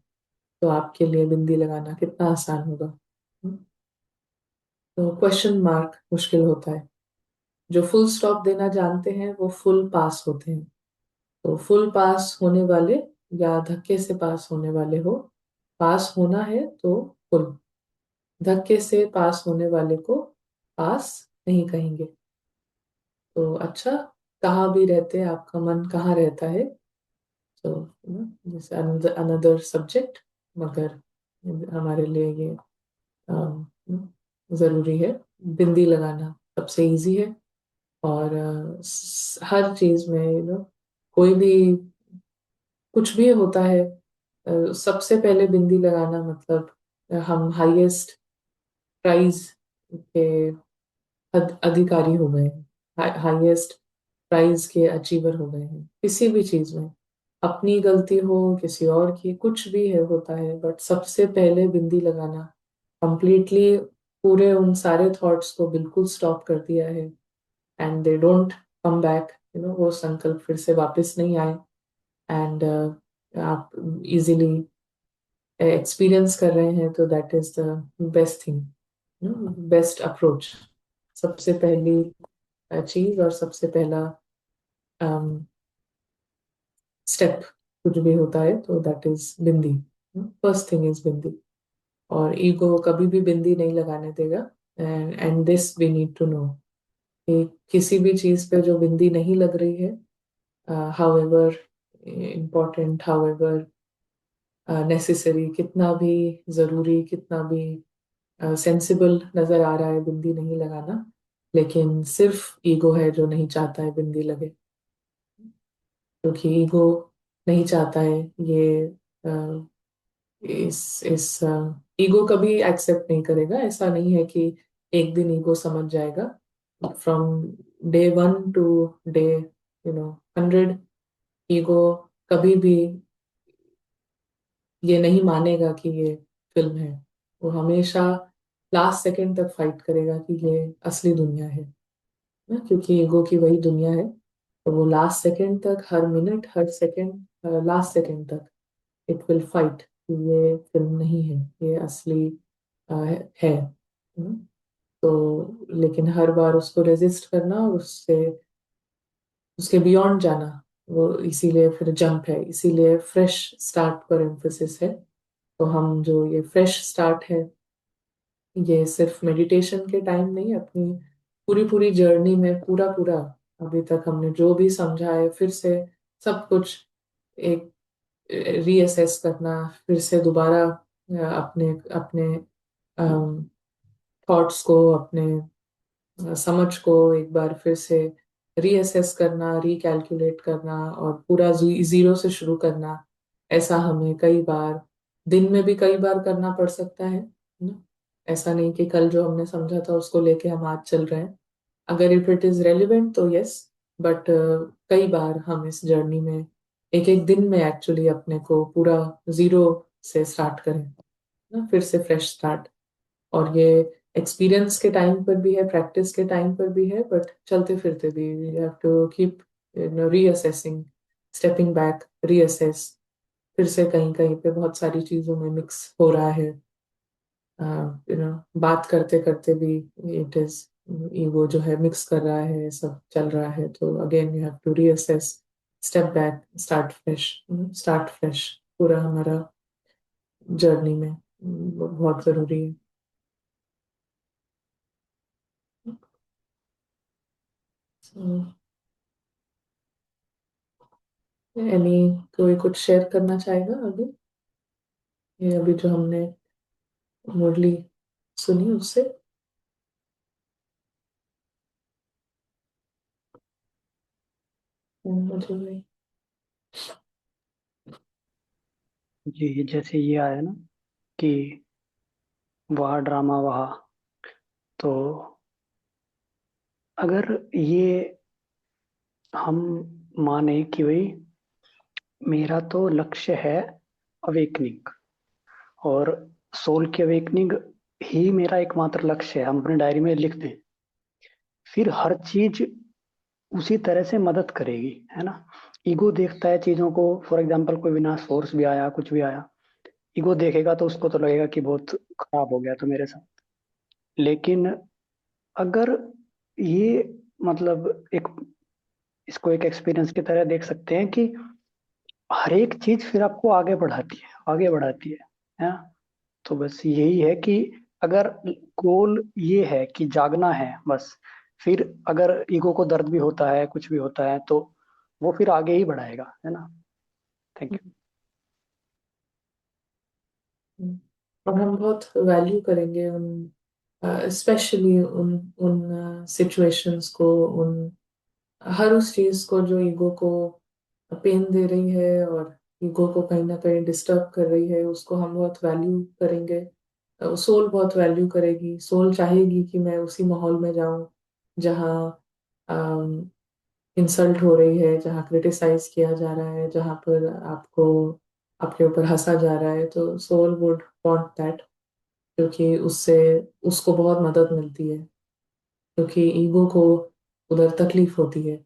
तो आपके लिए बिंदी लगाना कितना आसान होगा। तो क्वेश्चन मार्क मुश्किल होता है। जो फुल स्टॉप देना जानते हैं वो फुल पास होते हैं। तो फुल पास होने वाले या धक्के से पास होने वाले हो, पास होना है तो फुल, धक्के से पास होने वाले को पास नहीं कहेंगे। तो अच्छा, कहाँ भी रहते हैं, आपका मन कहाँ रहता है, तो जैसे अनदर सब्जेक्ट, मगर हमारे लिए ये जरूरी है। बिंदी लगाना सबसे इजी है, और हर चीज में कोई भी कुछ भी होता है, सबसे पहले बिंदी लगाना मतलब हम हाईएस्ट प्राइज के अधिकारी हो गए हैं, हाईएस्ट प्राइज के अचीवर हो गए हैं किसी भी चीज में। अपनी गलती हो, किसी और की, कुछ भी है होता है, बट सबसे पहले बिंदी लगाना कंप्लीटली पूरे उन सारे थॉट्स को बिल्कुल स्टॉप कर दिया है, and they don't come back, वो संकल्प फिर से वापस नहीं आए, एंड आप इजीली एक्सपीरियंस कर रहे हैं, तो that is the best thing, best approach. सबसे पहली चीज और सबसे पहला स्टेप कुछ भी होता है तो that is bindi, first thing is bindi. और ईगो कभी भी बिंदी नहीं लगाने देगा, and this we need to know कि किसी भी चीज पे जो बिंदी नहीं लग रही है, हाउएवर इम्पोर्टेंट, हाउएवर नेसेसरी, कितना भी जरूरी, कितना भी सेंसिबल नजर आ रहा है बिंदी नहीं लगाना, लेकिन सिर्फ ईगो है जो नहीं चाहता है बिंदी लगे, क्योंकि ईगो नहीं चाहता है ये, इस ईगो कभी एक्सेप्ट नहीं करेगा। ऐसा नहीं है कि एक दिन ईगो समझ जाएगा, from day 1 to day 100, ego कभी भी ये नहीं मानेगा कि ये फिल्म है। वो हमेशा लास्ट सेकंड तक फाइट करेगा कि ये असली दुनिया है ना, क्योंकि ईगो की वही दुनिया है। तो वो लास्ट सेकंड तक, हर मिनट, हर सेकंड, लास्ट सेकंड तक इट विल फाइट कि ये फिल्म नहीं है, ये असली है। तो तो लेकिन हर बार उसको रेजिस्ट करना और उससे उसके बियॉन्ड जाना, वो इसीलिए फिर जंप है, इसीलिए फ्रेश स्टार्ट पर एम्फोसिस है। तो हम जो ये फ्रेश स्टार्ट है, ये सिर्फ मेडिटेशन के टाइम नहीं, अपनी पूरी पूरी जर्नी में पूरा पूरा अभी तक हमने जो भी समझा है, फिर से सब कुछ एक रीअसेस करना, फिर से दोबारा अपने अपने थॉट्स को, अपने समझ को एक बार फिर से रीअसेस करना, रिकैलकुलेट करना और पूरा जीरो से शुरू करना। ऐसा हमें कई बार दिन में भी कई बार करना पड़ सकता है ना। ऐसा नहीं कि कल जो हमने समझा था उसको लेके हम आज चल रहे हैं। अगर इफ इट इज रेलिवेंट तो यस, बट कई बार हम इस जर्नी में एक एक दिन में एक्चुअली अपने को पूरा जीरो से स्टार्ट करें ना, फिर से फ्रेश स्टार्ट। और ये एक्सपीरियंस के टाइम पर भी है, प्रैक्टिस के टाइम पर भी है, बट चलते फिरते भी you have to keep reassessing, stepping back, reassess. फिर से कहीं कहीं पे बहुत सारी चीजों में मिक्स हो रहा है, बात करते करते भी इट इज ईगो जो है मिक्स कर रहा है, सब चल रहा है। तो again you have to reassess, step back, start fresh. Start fresh पूरा हमारा जर्नी में बहुत जरूरी है। एनी कोई कुछ शेयर करना चाहेगा अभी, ये अभी जो हमने मुरली सुनी उससे? मुझे नहीं। जी, जैसे ये आया ना कि वहाँ ड्रामा वहाँ, तो अगर ये हम माने कि भाई मेरा तो लक्ष्य है अवेकनिंग, और सोल की अवेकनिंग ही मेरा एकमात्र लक्ष्य है, हम अपने डायरी में लिख दें, फिर हर चीज उसी तरह से मदद करेगी, है ना। ईगो देखता है चीजों को, फॉर एग्जाम्पल कोई विनाश फोर्स भी आया, कुछ भी आया, ईगो देखेगा तो उसको तो लगेगा कि बहुत खराब हो गया तो मेरे साथ। लेकिन अगर ये मतलब एक इसको एक एक्सपीरियंस की तरह देख सकते हैं कि हर एक चीज फिर आपको आगे बढ़ाती है, आगे बढ़ाती है ना। तो बस यही है कि अगर गोल ये है कि जागना है बस, फिर अगर ईगो को दर्द भी होता है, कुछ भी होता है, तो वो फिर आगे ही बढ़ाएगा, है ना। Thank you. और हम बहुत वैल्यू करेंगे उन, स्पेशली उन उन सिचुएशंस को, उन हर उस चीज को जो ईगो को पेन दे रही है और ईगो को कहीं ना कहीं डिस्टर्ब कर रही है, उसको हम बहुत वैल्यू करेंगे। सोल बहुत वैल्यू करेगी, सोल चाहेगी कि मैं उसी माहौल में जाऊं जहाँ इंसल्ट हो रही है, जहाँ क्रिटिसाइज किया जा रहा है, जहाँ पर आपको आपके ऊपर हंसा जा रहा है। तो सोल वुड वांट दैट, क्योंकि उससे उसको बहुत मदद मिलती है। क्योंकि ईगो को उधर तकलीफ होती है,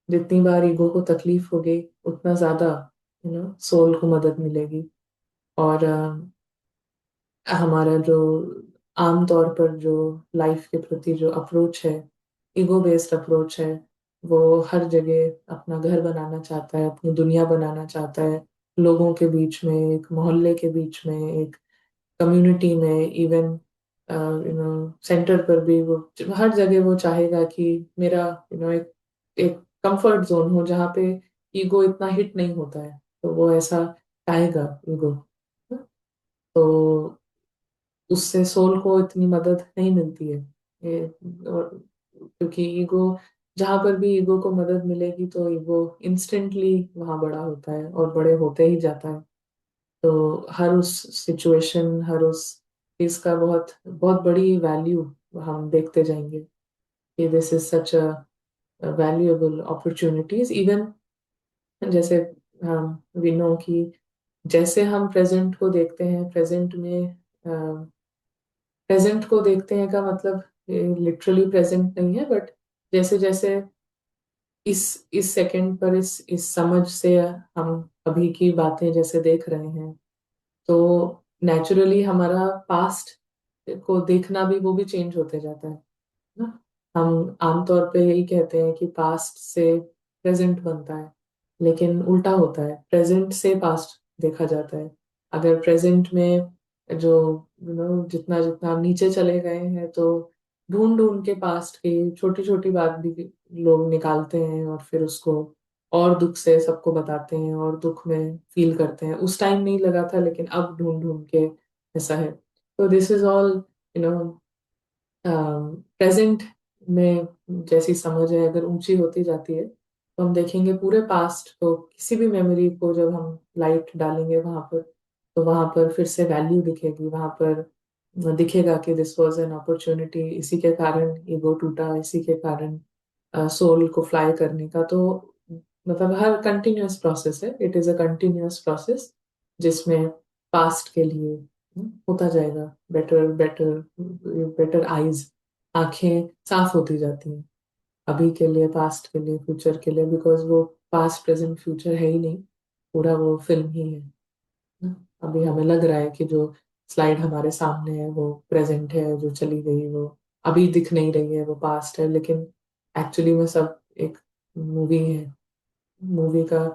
जितनी बार ईगो को तकलीफ होगी उतना ज्यादा सोल को मदद मिलेगी। और हमारा जो आम तौर पर जो लाइफ के प्रति जो अप्रोच है, ईगो बेस्ड अप्रोच है, वो हर जगह अपना घर बनाना चाहता है, अपनी दुनिया बनाना चाहता है, लोगों के बीच में, एक मोहल्ले के बीच में, एक कम्युनिटी में, इवन सेंटर पर भी वो हर जगह वो चाहेगा कि मेरा एक एक कंफर्ट जोन हो जहाँ पे ईगो इतना हिट नहीं होता है। तो वो ऐसा चाहेगा ईगो। तो उससे सोल को इतनी मदद नहीं मिलती है ये। और क्योंकि ईगो, जहां पर भी ईगो को मदद मिलेगी तो ईगो इंस्टेंटली वहां बड़ा होता है और बड़े होते ही जाता है। तो हर उस सिचुएशन, हर उस चीज का बहुत बहुत बड़ी वैल्यू हम देखते जाएंगे कि this is such a valuable opportunities. Even जैसे हम वी नो कि जैसे हम प्रेजेंट को देखते हैं, प्रेजेंट में प्रेजेंट को देखते हैं का मतलब लिटरली प्रेजेंट नहीं है, बट जैसे जैसे इस सेकंड पर, इस समझ से हम अभी की बातें जैसे देख रहे हैं, तो नेचुरली हमारा पास्ट को देखना भी, वो भी चेंज होते जाता है ना। हम आमतौर पे यही कहते हैं कि पास्ट से प्रेजेंट बनता है, लेकिन उल्टा होता है, प्रेजेंट से पास्ट देखा जाता है। अगर प्रेजेंट में जो जितना जितना हम नीचे चले गए हैं, तो ढूंढ ढूंढ के पास्ट की छोटी छोटी बात भी लोग निकालते हैं, और फिर उसको और दुख से सबको बताते हैं, और दुख में फील करते हैं। उस टाइम नहीं लगा था, लेकिन अब ढूंढ ढूंढ के ऐसा है। तो this is all, you know, present में जैसी समझ है अगर ऊंची होती जाती है, तो हम देखेंगे पूरे पास्ट को, किसी भी मेमोरी को जब हम लाइट डालेंगे वहां पर, तो वहां पर फिर से वैल्यू दिखेगी, वहां पर दिखेगा कि दिस वाज एन अपॉर्चुनिटी, इसी के कारण ईगो टूटा, इसी के कारण सोल को फ्लाई करने का। तो मतलब हर कंटिन्यूअस प्रोसेस है, it is a continuous process, जिसमें पास्ट के लिए होता जाएगा बेटर बेटर, बेटर आईज, आंखें साफ होती जाती हैं, अभी के लिए, पास्ट के लिए, फ्यूचर के लिए, बिकॉज वो पास्ट प्रेजेंट फ्यूचर है ही नहीं, पूरा वो फिल्म ही है ना। अभी हमें लग रहा है कि जो स्लाइड हमारे सामने है वो प्रेजेंट है, जो चली गई वो अभी दिख नहीं रही है, वो पास्ट है, लेकिन एक्चुअली में सब एक मूवी है। मूवी का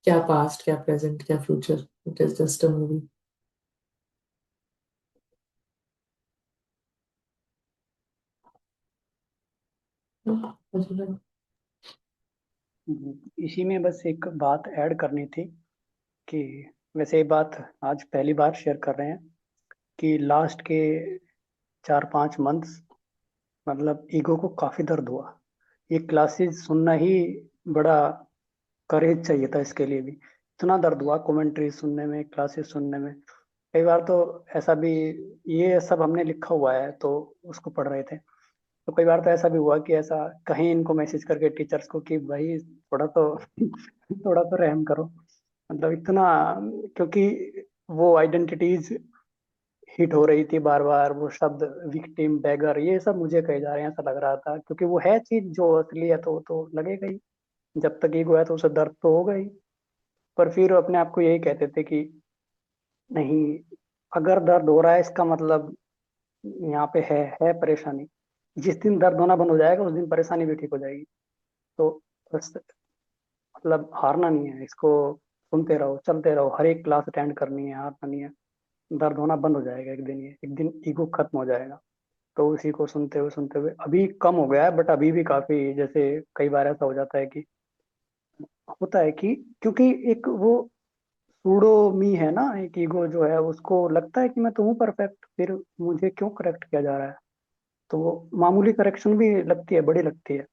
क्या पास्ट, क्या प्रेजेंट, क्या future, it is just a movie. इसी में बस एक बात ऐड करनी थी कि वैसे ये बात आज पहली बार शेयर कर रहे हैं कि लास्ट के 4-5 मंथ्स मतलब ईगो को काफी दर्द हुआ। ये क्लासेस सुनना ही बड़ा करेज चाहिए था इसके लिए भी। इतना दर्द हुआ कमेंट्री सुनने में, क्लासेस सुनने में। कई बार तो ऐसा भी, ये सब हमने लिखा हुआ है तो उसको पढ़ रहे थे, तो कई बार तो ऐसा भी हुआ कि ऐसा कहीं इनको मैसेज करके टीचर्स को कि भाई थोड़ा तो थोड़ा तो रहम करो। मतलब इतना, क्योंकि वो आइडेंटिटीज हिट हो रही थी बार बार, वो शब्द विक्टिम, बैगर, ये सब मुझे कहे जा रहे हैं, ऐसा लग रहा था, क्योंकि वो है चीज जो असली है तो लगेगा ही। जब तक ईगो है तो उसे दर्द तो होगा ही। पर फिर अपने आप को यही कहते थे कि नहीं, अगर दर्द हो रहा है इसका मतलब यहाँ पे है परेशानी। जिस दिन दर्द होना बंद हो जाएगा उस दिन परेशानी भी ठीक हो जाएगी। तो बस, मतलब हारना नहीं है इसको, सुनते रहो, चलते रहो, हर एक क्लास अटेंड करनी है, हारना नहीं है। दर्द होना बंद हो जाएगा एक दिन, ये एक दिन ईगो खत्म हो जाएगा। तो उसी को सुनते हुए अभी कम हो गया है, बट अभी भी काफी, जैसे कई बार ऐसा हो जाता है कि होता है कि क्योंकि एक वो सूडो मी है ना, एक ईगो जो है उसको लगता है कि मैं तो हूँ परफेक्ट, फिर मुझे क्यों करेक्ट किया जा रहा है। तो वो मामूली करेक्शन भी लगती है, बड़ी लगती है।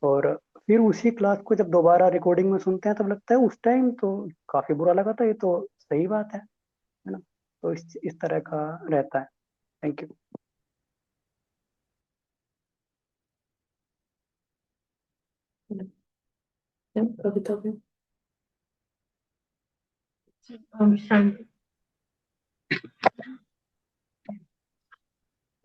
और फिर उसी क्लास को जब दोबारा रिकॉर्डिंग में सुनते हैं तब लगता है उस टाइम तो काफी बुरा लगा था, ये तो सही बात है ना। तो इस तरह का रहता है। Thank you. कविता भी। शांति।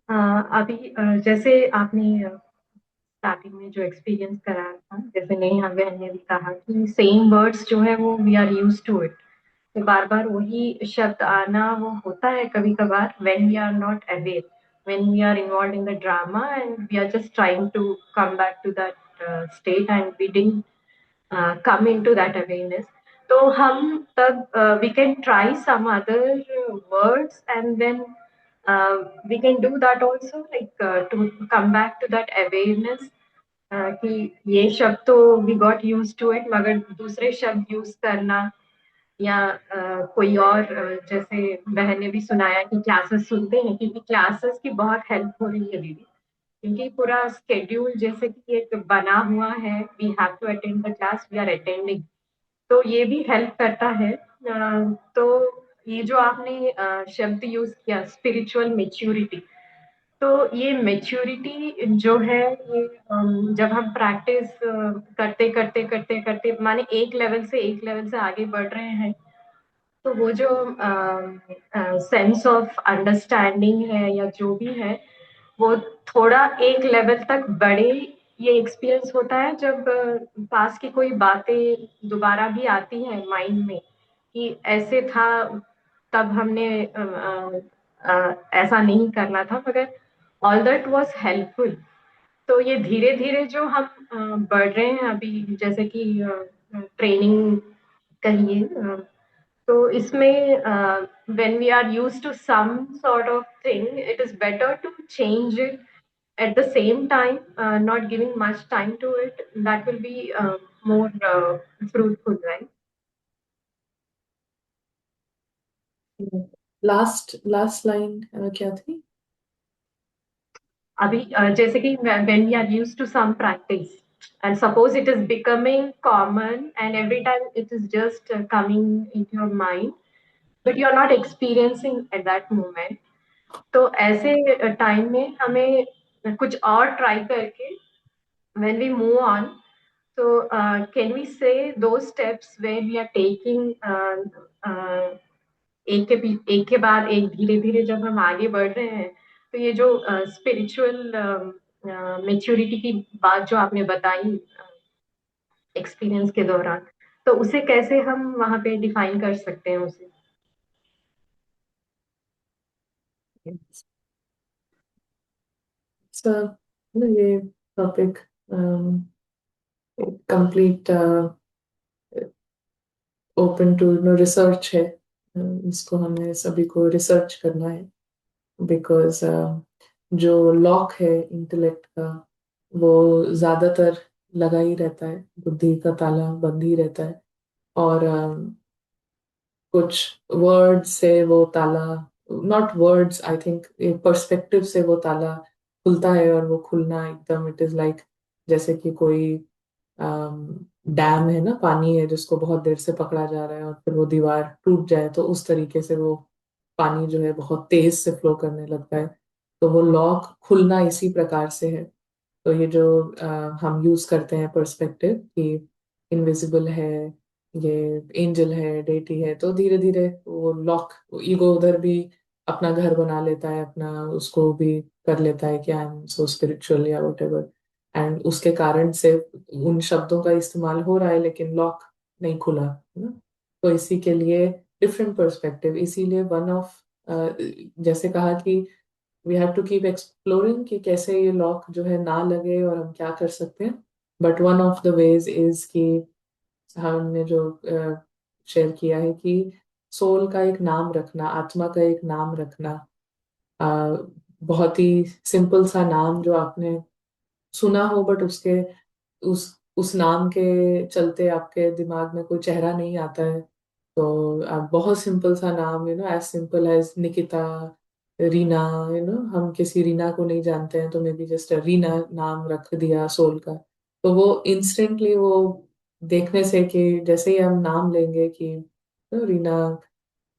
अभी जैसे आपने स्टार्टिंग में जो एक्सपीरियंस कराया था, जैसे नेहा बहन ने भी कहा कि सेम वर्ड्स जो है वो we are use to it, तो बार बार वही शब्द आना वो होता है कभी कभार when we are not aware, when we are involve in the drama and we are just trying to come back to that state and we didn't come into that awareness. तो हम तब we can try some other words and then we can do that also, like to come back to that awareness, कि ये शब्द तो we got used to it, मगर दूसरे शब्द यूज करना या कोई और जैसे बहन ने भी सुनाया कि क्लासेस सुनते हैं, क्योंकि क्लासेस की बहुत हेल्प हो रही है दीदी, क्योंकि पूरा स्केड्यूल जैसे कि एक बना हुआ है, we have to attend the class, we are attending, तो ये भी हेल्प करता है। तो ये जो आपने शब्द यूज किया स्पिरिचुअल मेच्योरिटी, तो ये मेच्योरिटी जो है ये जब हम प्रैक्टिस करते करते करते करते माने एक लेवल से आगे बढ़ रहे हैं, तो वो जो सेंस ऑफ अंडरस्टैंडिंग है या जो भी है, वो थोड़ा एक लेवल तक बढ़े। ये एक्सपीरियंस होता है जब पास की कोई बातें दोबारा भी आती हैं माइंड में, कि ऐसे था तब हमने ऐसा नहीं करना था, मगर ऑल दैट वाज हेल्पफुल। तो ये धीरे धीरे जो हम बढ़ रहे हैं अभी, जैसे कि ट्रेनिंग कहिए, तो इसमें when we are used to some sort of thing, it is better to change it at the same time, not giving much time to it. That will be more fruitful, right? Last last line क्या थी? अभी जैसे कि when we are used to some practice, and suppose it is becoming common and every time it is just coming into your mind, but you are not experiencing at that moment, तो ऐसे टाइम में हमें कुछ और ट्राई करके when we move on, so can we say those steps where we are taking uh, एक के बाद एक धीरे धीरे जब हम आगे बढ़ रहे हैं, तो ये जो स्पिरिचुअल मेच्योरिटी की बात जो आपने बताई एक्सपीरियंस के दौरान, तो उसे कैसे हम वहां पे डिफाइन कर सकते हैं उसे? सर, ये topic complete open to research है। इसको हमें सभी को रिसर्च करना है, बिकॉज जो लॉक है इंटेलेक्ट का, वो ज्यादातर लगा ही रहता है, बुद्धि का ताला बंद ही रहता है। और कुछ वर्ड से वो ताला, नॉट वर्ड्स, आई थिंक एक पर्सपेक्टिव से वो ताला खुलता है, और वो खुलना एकदम, इट इज लाइक जैसे कि कोई डैम है ना, पानी है जिसको बहुत देर से पकड़ा जा रहा है, और फिर वो दीवार टूट जाए, तो उस तरीके से वो पानी जो है बहुत तेज से फ्लो करने लगता है। तो वो लॉक खुलना इसी प्रकार से है। तो ये जो हम यूज करते हैं पर्सपेक्टिव कि इनविजिबल है, ये एंजल है, डेटी है, तो धीरे धीरे वो लॉक, ईगो उधर भी अपना घर बना लेता है, अपना उसको भी कर लेता है कि आई एम सो स्पिरिचुअल या वट एवर। एंड उसके कारण से उन शब्दों का इस्तेमाल हो रहा है, लेकिन लॉक नहीं खुला, है ना। तो इसी के लिए डिफरेंट पर्सपेक्टिव, इसीलिए वन ऑफ, जैसे कहा कि we have to keep exploring कि कैसे ये लॉक जो है ना लगे और हम क्या कर सकते हैं। But one of the ways is कि हमने जो शेयर किया है कि सोल का एक नाम रखना, आत्मा का एक नाम रखना, अ, बहुत ही सिंपल सा नाम जो आपने सुना हो, बट उसके उस नाम के चलते आपके दिमाग में कोई चेहरा नहीं आता है। तो आप बहुत सिंपल सा नाम, as simple as Nikita, Reena, हम किसी रीना को नहीं जानते हैं, तो मे बी जस्ट रीना नाम रख दिया सोल का। तो वो इंस्टेंटली वो देखने से कि जैसे ही हम नाम लेंगे कि रीना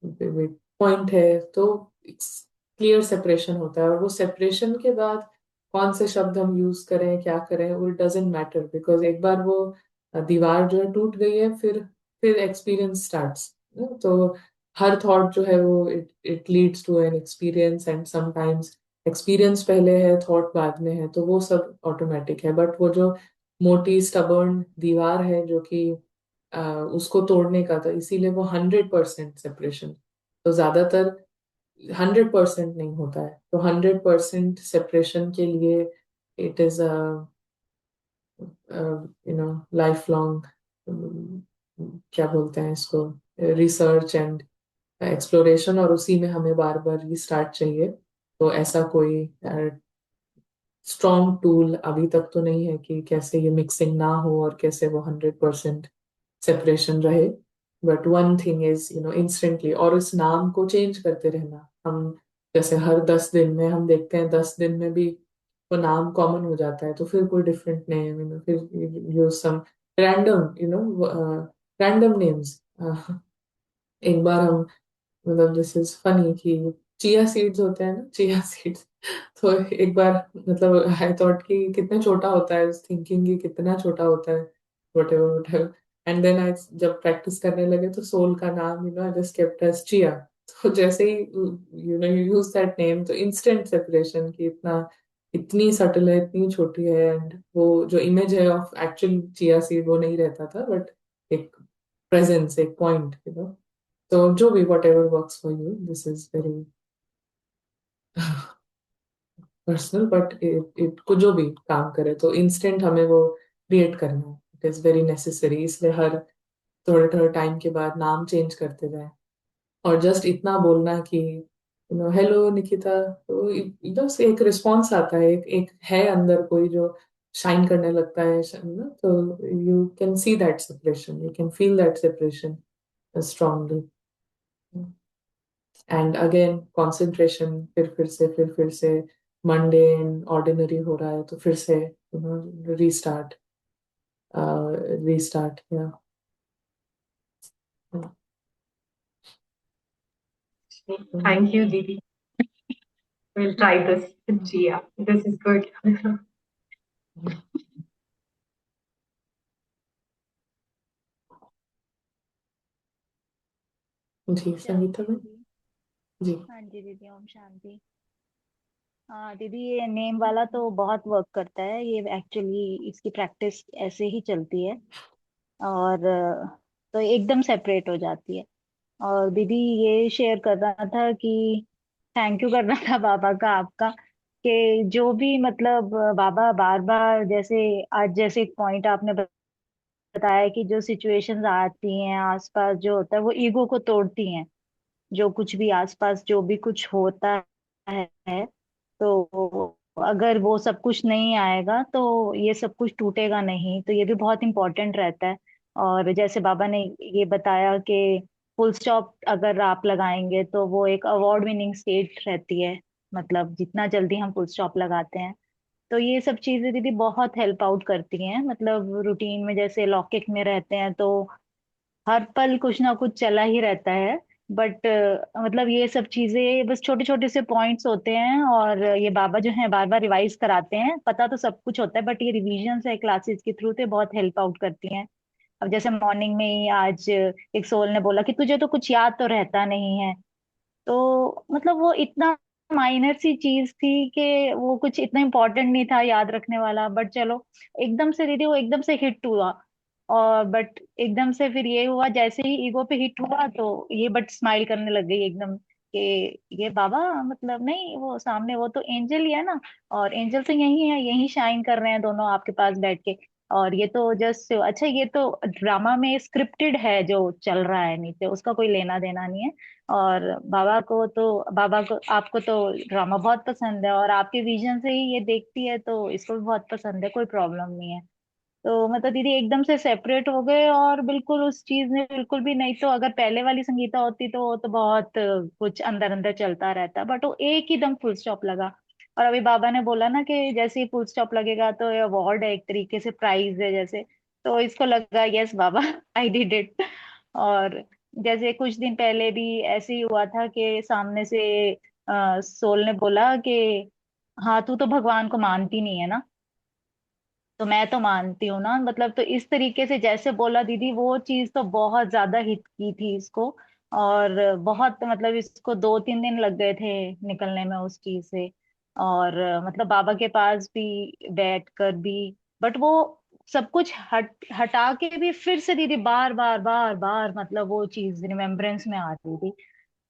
पॉइंट है, तो क्लियर सेपरेशन होता है। और वो सेपरेशन के बाद कौन से शब्द हम यूज करें, क्या करें, वो डजेंट मैटर, बिकॉज एक बार वो दीवार जो है टूट गई है, फिर एक्सपीरियंस स्टार्ट्स। तो हर थॉट जो है वो it leads to an experience, and sometimes experience पहले है, थॉट बाद में है, तो वो सब ऑटोमेटिक है। बट वो जो मोटी स्टबर्न दीवार है जो कि उसको तोड़ने का था, इसीलिए वो 100% सेपरेशन, तो ज्यादातर 100% नहीं होता है। तो 100% सेपरेशन के लिए इट इज लाइफ लॉन्ग, क्या बोलते हैं इसको, रिसर्च एंड एक्सप्लोरेशन, और उसी में हमें बार बार रिस्टार्ट चाहिए। तो ऐसा कोई स्ट्रॉन्ग टूल अभी तक तो नहीं है कि कैसे ये मिक्सिंग ना हो और कैसे वो 100% सेपरेशन रहे। But one thing is instantly, और इस नाम को चेंज करते रहना। हम जैसे हर 10 दिन में हम देखते हैं, 10 दिन में भी वो नाम कॉमन हो जाता है, तो फिर कोई डिफरेंट नेम, फिर use some random, random names. एक बार हम, मतलब दिस इज फनी कि चिया सीड्स होते हैं ना, चिया सीड्स। तो एक बार, मतलब आई थॉट कि कितना छोटा होता है, थिंकिंग कि कितना छोटा होता है, whatever. And then I जब प्रैक्टिस करने लगे, तो सोल का नाम I just kept as chia. तो जैसे ही यू यूज दैट नेम, तो इंस्टेंट सेपरेशन की, इतनी सटल है, इतनी छोटी है, एंड वो जो इमेज है ऑफ एक्चुअल चिया सीड वो नहीं रहता था, बट एक प्रेजेंस, एक पॉइंट। तो जो भी, what ever works for you, this is very personal, but it को जो भी काम करे तो इंस्टेंट हमें वो क्रिएट करना है, इट इज वेरी नेसेसरी। इसलिए हर थोड़े थोड़े टाइम के बाद नाम चेंज करते जाए, और जस्ट इतना बोलना कि हेलो निकिता, तो बस एक रिस्पॉन्स आता है, एक है अंदर कोई जो शाइन करने लगता है, तो you can see that separation, you can feel that separation strongly. And again concentration, फिर से मंडेन ऑर्डिनरी हो रहा है तो फिर से रीस्टार्ट, रीस्टार्ट या Thank you, Didi. We'll try this. Yeah, this is good. जी संगीता शांति में। दीदी। जी हाँ जी दीदी, ओम शांति। हाँ दीदी, ये नेम वाला तो बहुत वर्क करता है। ये एक्चुअली इसकी प्रैक्टिस ऐसे ही चलती है, और तो एकदम सेपरेट हो जाती है। और दीदी, ये शेयर कर रहा था कि थैंक यू करना था बाबा का, आपका, कि जो भी मतलब बाबा बार बार, जैसे आज जैसे एक पॉइंट आपने बताया कि जो सिचुएशंस आती हैं आसपास जो होता है वो ईगो को तोड़ती हैं। जो कुछ भी आसपास जो भी कुछ होता है, तो अगर वो सब कुछ नहीं आएगा तो ये सब कुछ टूटेगा नहीं, तो ये भी बहुत इंपॉर्टेंट रहता है। और जैसे बाबा ने ये बताया कि फुल स्टॉप अगर आप लगाएंगे तो वो एक अवार्ड विनिंग स्टेट रहती है, मतलब जितना जल्दी हम फुल स्टॉप लगाते हैं। तो ये सब चीजें दीदी बहुत हेल्प आउट करती हैं। मतलब रूटीन में जैसे लौकिक में रहते हैं तो हर पल कुछ ना कुछ चला ही रहता है, बट मतलब ये सब चीजें बस छोटे छोटे से पॉइंट्स होते हैं, और ये बाबा जो है बार बार रिवाइज कराते हैं। पता तो सब कुछ होता है, बट ये रिवीजन है क्लासेस के थ्रू, तो बहुत हेल्प आउट करती हैं। अब जैसे मॉर्निंग में ही आज एक सोल ने बोला कि तुझे तो कुछ याद तो रहता नहीं है। तो मतलब वो इतना माइनर सी चीज थी कि वो कुछ इतना इम्पोर्टेंट नहीं था याद रखने वाला, बट चलो एकदम से दीदी वो एकदम से हिट हुआ। और बट एकदम से फिर ये हुआ, जैसे ही ईगो पे हिट हुआ तो ये बट स्माइल करने लग गई एकदम कि ये बाबा, मतलब नहीं, वो सामने वो तो एंजल ही है ना, और एंजल तो यही है, यही शाइन कर रहे हैं दोनों आपके पास बैठ के। और ये तो जस्ट अच्छा, ये तो ड्रामा में स्क्रिप्टेड है जो चल रहा है नीचे, उसका कोई लेना देना नहीं है। और बाबा को आपको तो ड्रामा बहुत पसंद है, और आपके विजन से ही ये देखती है तो इसको भी बहुत पसंद है, कोई प्रॉब्लम नहीं है। तो मतलब दीदी एकदम से सेपरेट हो गए, और बिल्कुल उस चीज ने बिल्कुल भी नहीं, तो अगर पहले वाली संगीता होती तो वो तो बहुत कुछ अंदर अंदर चलता रहता, बट वो एक ही दम फुल स्टॉप लगा। और अभी बाबा ने बोला ना कि जैसे ही फुल स्टॉप लगेगा तो ये अवार्ड है, एक तरीके से प्राइज है जैसे। तो इसको लगा yes Baba, I did it. और जैसे कुछ दिन पहले भी ऐसे ही हुआ था कि सामने से सोल ने बोला कि हाँ तू तो भगवान को मानती नहीं है ना, तो मैं तो मानती हूँ ना, मतलब तो इस तरीके से जैसे बोला दीदी, वो चीज तो बहुत ज्यादा हिट की थी इसको। और बहुत मतलब इसको 2-3 दिन लग गए थे निकलने में उस चीज से। और मतलब बाबा के पास भी बैठ कर भी, बट वो सब कुछ हटा के भी फिर से दीदी बार बार बार बार मतलब वो चीज रिमेम्बरेंस में आती थी।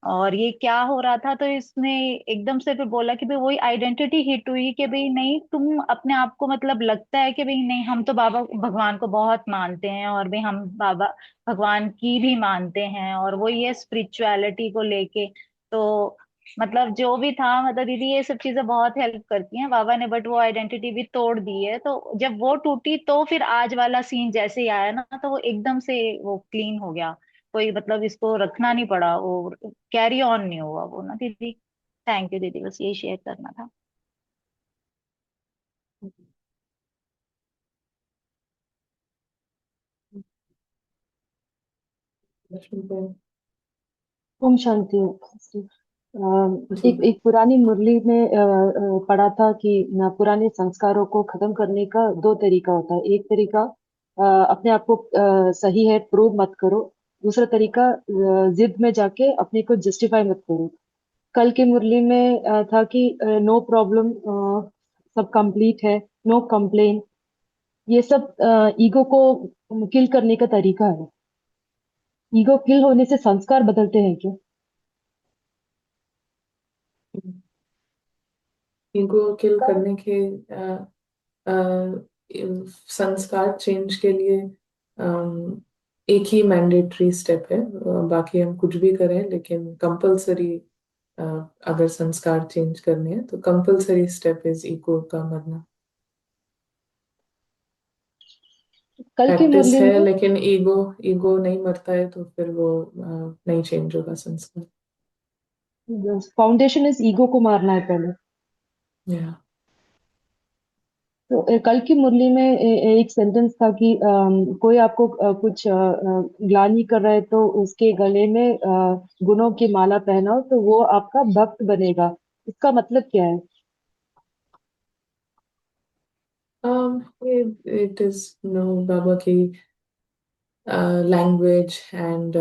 और ये क्या हो रहा था, तो इसने एकदम से फिर बोला कि भाई वही आइडेंटिटी हिट हुई कि भाई नहीं, तुम अपने आप को मतलब लगता है कि भाई नहीं, हम तो बाबा भगवान को बहुत मानते हैं, और भाई हम बाबा भगवान की भी मानते हैं, और वो ये स्पिरिचुअलिटी को लेके। तो मतलब जो भी था, मतलब दीदी ये सब चीजें बहुत हेल्प करती हैं बाबा ने, बट वो आइडेंटिटी भी तोड़ दी है। तो जब वो टूटी तो फिर आज वाला सीन जैसे ही आया ना, तो वो एकदम से वो क्लीन हो गया। कोई मतलब इसको रखना नहीं पड़ा, वो कैरी ऑन नहीं हुआ वो ना दीदी। थैंक यू दीदी, बस यही शेयर करना था। लक्ष्मी बहन। ओम शांति। जी एक एक पुरानी मुरली में पढ़ा था कि पुराने संस्कारों को खत्म करने का दो तरीका होता है। एक तरीका अपने आप को सही है प्रूव मत करो। दूसरा तरीका जिद में जाके अपने को जस्टिफाई मत करो। कल की मुरली में था कि नो प्रॉब्लम, सब कंप्लीट है, नो कंप्लेन। ये सब ईगो को किल करने का तरीका है। ईगो किल होने से संस्कार बदलते हैं क्या? ईगो किल कल करने के अ, संस्कार चेंज के लिए एक ही मैंडेटरी स्टेप है। बाकी हम कुछ भी करें, लेकिन कंपलसरी अगर संस्कार चेंज करने हैं तो कंपलसरी स्टेप इज ईगो का मरना। कल की प्रैक्टिस मुरली है, में लेकिन ईगो ईगो नहीं मरता है तो फिर वो नहीं चेंज होगा संस्कार। फाउंडेशन इज ईगो को मारना है पहले। या तो कल की मुरली में एक सेंटेंस था कि कोई आपको कुछ ग्लानि कर रहा है तो उसके गले में गुणों की माला पहनाओ तो वो आपका भक्त बनेगा। इसका मतलब क्या है? इट इज नो बाबा की language, and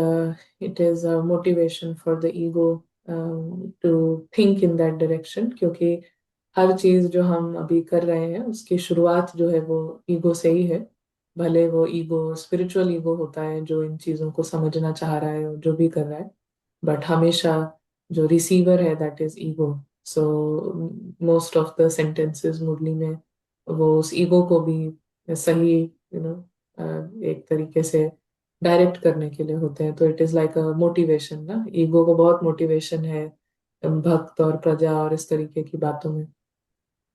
it is a motivation for the ego to think in that direction, क्योंकि हर चीज जो हम अभी कर रहे हैं उसकी शुरुआत जो है वो ईगो से ही है। भले वो ईगो स्पिरिचुअल ईगो होता है जो इन चीजों को समझना चाह रहा है और जो भी कर रहा है, बट हमेशा जो रिसीवर है that is ego. So most of the sentences Murli में वो उस ईगो को भी सही एक तरीके से डायरेक्ट करने के लिए होते हैं। तो it is like a motivation ना, ईगो को बहुत मोटिवेशन है भक्त और प्रजा और इस तरीके की बातों में।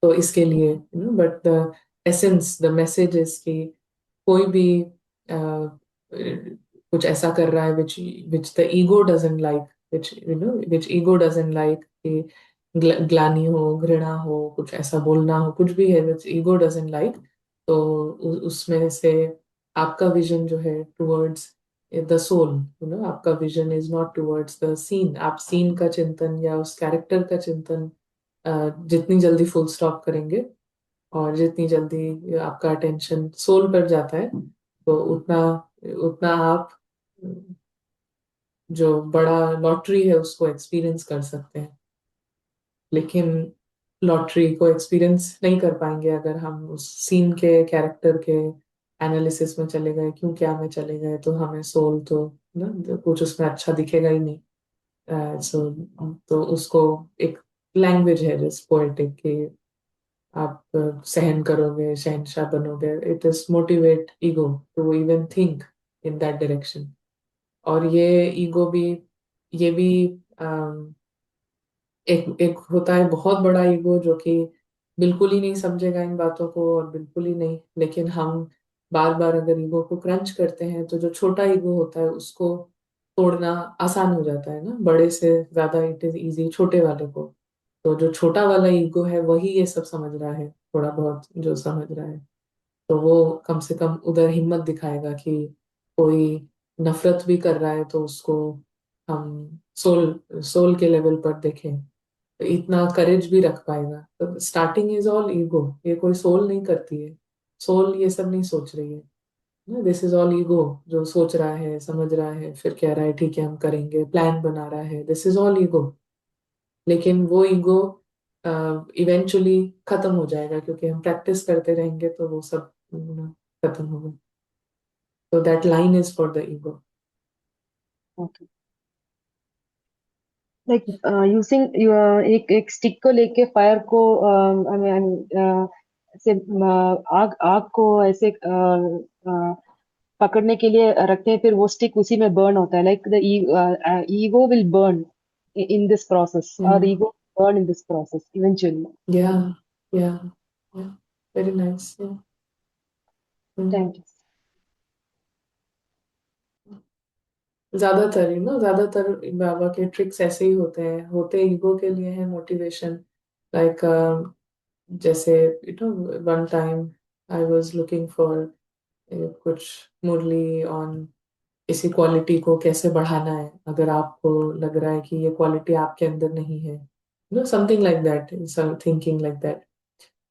तो इसके लिए but the essence the message is कि कोई भी कुछ ऐसा कर रहा है which which the ego doesn't like, which ego doesn't like, कि ग्लानि हो, घृणा हो, कुछ ऐसा बोलना हो, कुछ भी है विच ईगो डजंट लाइक। तो उसमें से आपका विजन जो है टुवर्ड्स द सोल, आपका vision is not towards the scene. आप सीन का चिंतन या उस कैरेक्टर का चिंतन जितनी जल्दी फुल स्टॉप करेंगे और जितनी जल्दी आपका अटेंशन सोल पर जाता है, तो उतना उतना आप जो बड़ा लॉटरी है उसको एक्सपीरियंस कर सकते हैं। लेकिन लॉटरी को एक्सपीरियंस नहीं कर पाएंगे अगर हम उस सीन के कैरेक्टर के एनालिसिस में चले गए, क्यों क्या में चले गए, तो हमें सोल तो ना तो कुछ उसमें अच्छा दिखेगा ही नहीं। सो तो उसको एक लैंग्वेज है जस्ट पोएटिक कि आप सहन करोगे, शहनशाह बनोगे। It is motivate ego to even think in that direction. और ये ईगो भी, ये भी एक एक होता है बहुत बड़ा ईगो जो कि बिल्कुल ही नहीं समझेगा इन बातों को, और बिल्कुल ही नहीं। लेकिन हम बार बार अगर ईगो को क्रंच करते हैं तो जो छोटा ईगो होता है उसको तोड़ना आसान हो जाता है ना, बड़े से ज्यादा इट इज इजी छोटे वाले को। तो जो छोटा वाला ईगो है वही ये सब समझ रहा है, थोड़ा बहुत जो समझ रहा है, तो वो कम से कम उधर हिम्मत दिखाएगा कि कोई नफरत भी कर रहा है तो उसको हम सोल सोल के लेवल पर देखें, तो इतना करेज भी रख पाएगा। तो स्टार्टिंग इज ऑल ईगो, ये कोई सोल नहीं करती है। सोल ये सब नहीं सोच रही है, दिस इज ऑल ईगो जो सोच रहा है, समझ रहा है, फिर कह रहा है ठीक है हम करेंगे, प्लान बना रहा है, दिस इज ऑल ईगो। लेकिन वो ईगो इवेंचुअली खत्म हो जाएगा, क्योंकि हम प्रैक्टिस करते रहेंगे तो वो सब खत्म होगा। तो that line is for the ego. Like using एक एक स्टिक को लेके फायर को आई मीन ऐसे आग आग को ऐसे पकड़ने के लिए रखते हैं, फिर वो स्टिक उसी में बर्न होता है। Like the ego will burn in this process, our ego burn in this process eventually. Yeah, yeah, yeah. Very nice. Yeah. Thank you. ज्यादातर ज्यादातर बाबा के ट्रिक्स ऐसे ही होते हैं, होते ईगो के लिए हैं, मोटिवेशन। लाइक जैसे one time I was looking for कुछ मुरली ऑन इसी क्वालिटी को कैसे बढ़ाना है, अगर आपको लग रहा है कि ये क्वालिटी आपके अंदर नहीं है, something like that, thinking like that.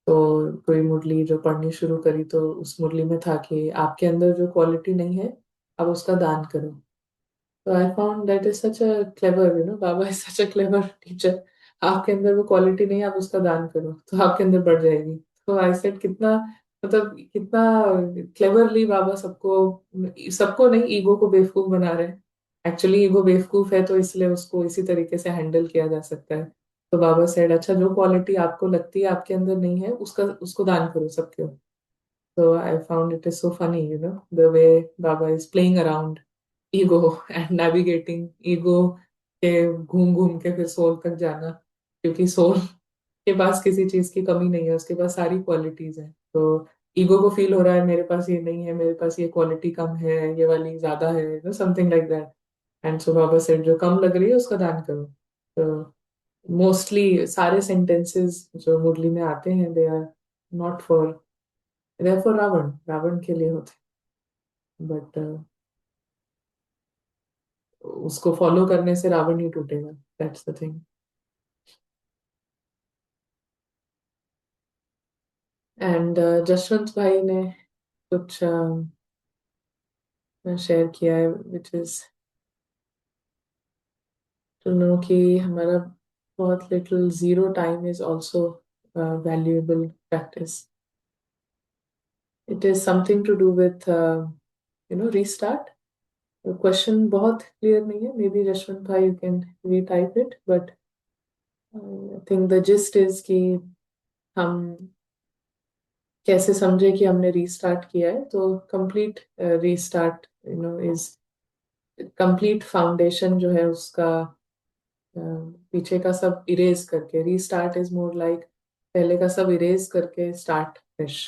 तो कोई मुरली जो पढ़नी शुरू करी तो उस मुरली में था कि आपके अंदर जो क्वालिटी नहीं है अब उसका दान करो। तो I found that is such a clever, Baba is such a clever teacher. आपके अंदर वो क्वालिटी नहीं है, आप उसका दान करो तो आपके अंदर बढ़ जाएगी। तो आई सेड कितना, मतलब कितना क्लेवरली बाबा सबको सबको नहीं, ईगो को बेवकूफ बना रहे हैं। एक्चुअली ईगो बेवकूफ है तो इसलिए उसको इसी तरीके से हैंडल किया जा सकता है। तो बाबा सेड, अच्छा जो क्वालिटी आपको लगती है आपके अंदर नहीं है उसका उसको दान करो सबके। तो I found it is so funny, the way Baba is playing around ego and navigating ego के घूम घूम के फिर सोल तक जाना, क्योंकि सोल के पास किसी चीज की कमी नहीं है, उसके पास सारी क्वालिटीज हैं। तो ईगो को फील हो रहा है मेरे पास ये नहीं है, मेरे पास ये क्वालिटी कम है, ये वाली ज्यादा है, something like that. And so Baba said जो कम लग रही है उसका दान करो। तो मोस्टली सारे सेंटेंसेस जो मुरली में आते हैं they are not for, they are for Ravan, Ravan के लिए होते हैं। बट उसको फॉलो करने से रावण ही टूटेगा, that's the thing. And Jaswant भाई ने कुछ शेयर किया है विच इज टू नो कि हमारा बहुत little zero time is also valuable practice. It is something to do with restart. Question बहुत क्लियर नहीं है, मे बी यशवंत भाई you can retype it, but I think the gist is कि हम कैसे समझे कि हमने रीस्टार्ट किया है। तो complete restart is complete foundation जो है उसका पीछे का सब इरेज करके, रीस्टार्ट इज मोर लाइक पहले का सब इरेज करके स्टार्ट फ्रेश।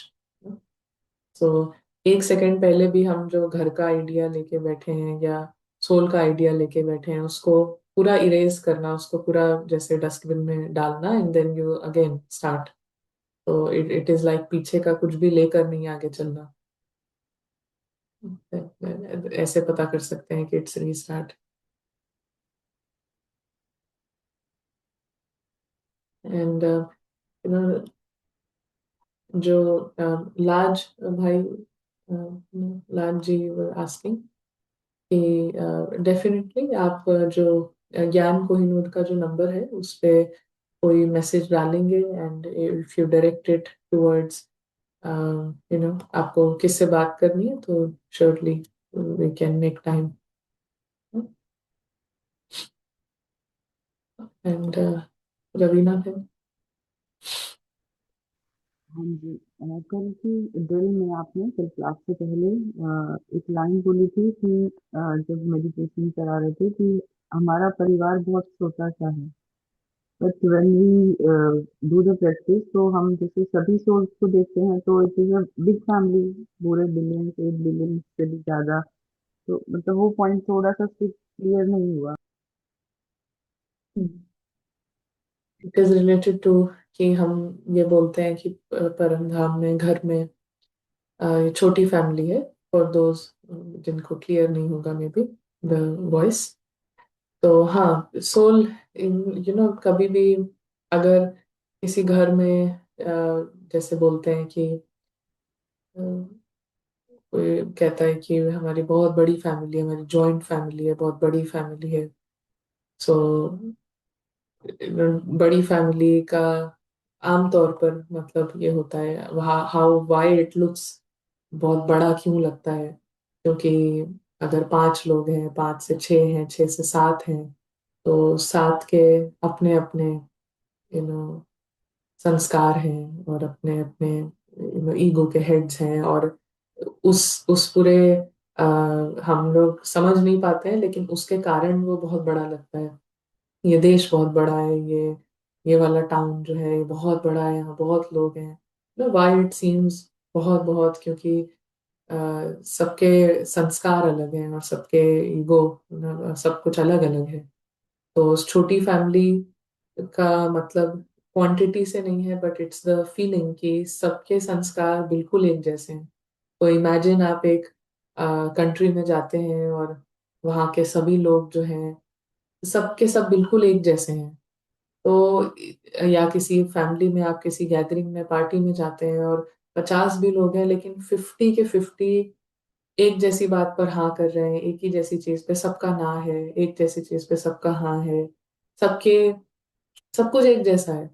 सो एक सेकंड पहले भी हम जो घर का आइडिया लेके बैठे हैं या सोल का आइडिया लेके बैठे हैं उसको पूरा इरेज करना, उसको पूरा जैसे डस्टबिन में डालना and then you again start. तो इट इज लाइक पीछे का कुछ भी लेकर नहीं आगे चलना। ऐसे पता कर सकते हैं कि इट्स रीस्टार्ट। एंड नो जो लाज भाई, लाज जी वर आस्किंग कि डेफिनेटली आप जो ज्ञान कोहिनूर का जो नंबर है उस पे कोई मैसेज डालेंगे and if you direct it towards आपको किससे बात करनी है तो surely we can make time. And Raveena है। हाँ जी। कल की ड्रिल में आपने कल क्लास से पहले एक लाइन बोली थी कि जब मेडिटेशन करा रहे थे कि हमारा परिवार बहुत छोटा सा है, but when we do the practice तो हम जैसे सभी सोल्स को देखते हैं तो it is a big family, पूरे बिलियन 8 बिलियन से भी ज्यादा। तो मतलब वो पॉइंट थोड़ा सा क्लियर नहीं हुआ। इट इज रिलेटेड टू कि हम ये बोलते हैं कि परम धाम में घर में ये छोटी फैमिली है, फॉर दोज जिनको क्लियर नहीं होगा मे बी द वॉइस। तो हाँ, सोल कभी भी अगर किसी घर में जैसे बोलते हैं कि कोई कहता है कि हमारी बहुत बड़ी फैमिली है, हमारी जॉइंट फैमिली है, बहुत बड़ी फैमिली है। सो बड़ी फैमिली का आमतौर पर मतलब ये होता है, हाउ वाई इट लुक्स बहुत बड़ा क्यों लगता है, क्योंकि अगर 5 लोग हैं, 5 से 6 हैं, 6 से 7 हैं, तो 7 के अपने अपने संस्कार हैं और अपने अपने ईगो के हेड्स हैं। और उस पूरे आ, हम लोग समझ नहीं पाते हैं, लेकिन उसके कारण वो बहुत बड़ा लगता है। ये देश बहुत बड़ा है, ये वाला टाउन जो है ये बहुत बड़ा है, यहाँ बहुत लोग हैं। वाई इट सीम्स बहुत बहुत, क्योंकि सबके संस्कार अलग हैं और सबके ईगो, सब कुछ अलग अलग है। तो उस छोटी फैमिली का मतलब क्वांटिटी से नहीं है, बट इट्स द फीलिंग कि सबके संस्कार बिल्कुल एक जैसे हैं। तो इमेजिन आप एक कंट्री में जाते हैं और वहाँ के सभी लोग जो हैं सबके सब बिल्कुल एक जैसे हैं। तो या किसी फैमिली में आप किसी गैदरिंग में पार्टी में जाते हैं और 50 भी लोग हैं, लेकिन 50 के 50 एक जैसी बात पर हाँ कर रहे हैं, एक ही जैसी चीज पे सबका ना है, एक जैसी चीज पे सबका हाँ है, सबके सब कुछ एक जैसा है।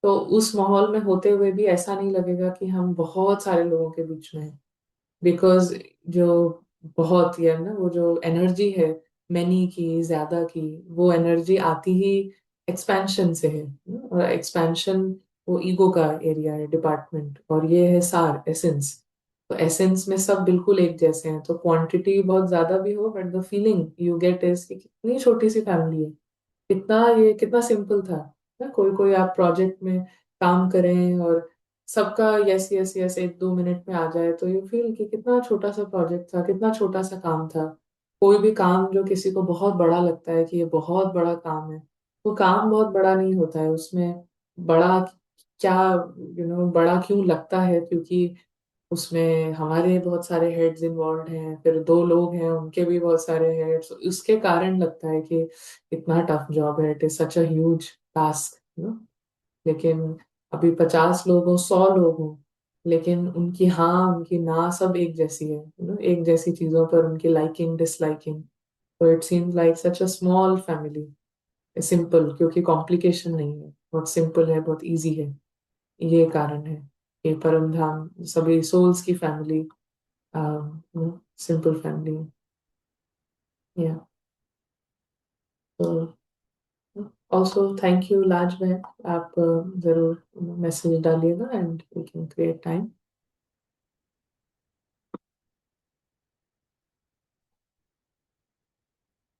तो उस माहौल में होते हुए भी ऐसा नहीं लगेगा कि हम बहुत सारे लोगों के बीच में हैं। बिकॉज जो बहुत ये है ना, वो जो एनर्जी है मैनी की, ज्यादा की, वो एनर्जी आती ही एक्सपेंशन से है और एक्सपेंशन वो ईगो का एरिया है, डिपार्टमेंट, और ये है सार, एसेंस। तो एसेंस में सब बिल्कुल एक जैसे हैं, तो क्वांटिटी बहुत ज्यादा भी हो but the feeling you get is कि कितनी छोटी सी फैमिली है, कितना ये कितना सिंपल था ना। कोई कोई आप प्रोजेक्ट में काम करें और सबका यस यस यस 1-2 मिनट में आ जाए, तो यू फील कि कितना छोटा सा प्रोजेक्ट था, कितना छोटा सा काम था। कोई भी काम जो किसी को बहुत बड़ा लगता है कि ये बहुत बड़ा काम है, वो काम बहुत बड़ा नहीं होता है। उसमें बड़ा क्या, बड़ा क्यों लगता है, क्योंकि उसमें हमारे बहुत सारे हेड्स इन्वॉल्व हैं, फिर 2 लोग हैं उनके भी बहुत सारे हेड्स, उसके कारण लगता है कि इतना टफ जॉब है, it is such a huge task, लेकिन अभी 50 लोग हो, 100 लोग हो, लेकिन उनकी हाँ उनकी ना सब एक जैसी है, एक जैसी चीजों पर उनकी लाइकिंग डिसलाइकिंग। तो it seems like such a small family, simple, क्योंकि कॉम्प्लिकेशन नहीं है, बहुत सिंपल है, बहुत इजी है। ये कारण है कि परम धाम सभी सोल्स की फैमिली, सिंपल फैमिली है। या तो ऑल्सो थैंक यू लाज बहन, आप जरूर मैसेज डालिएगा and we can create time.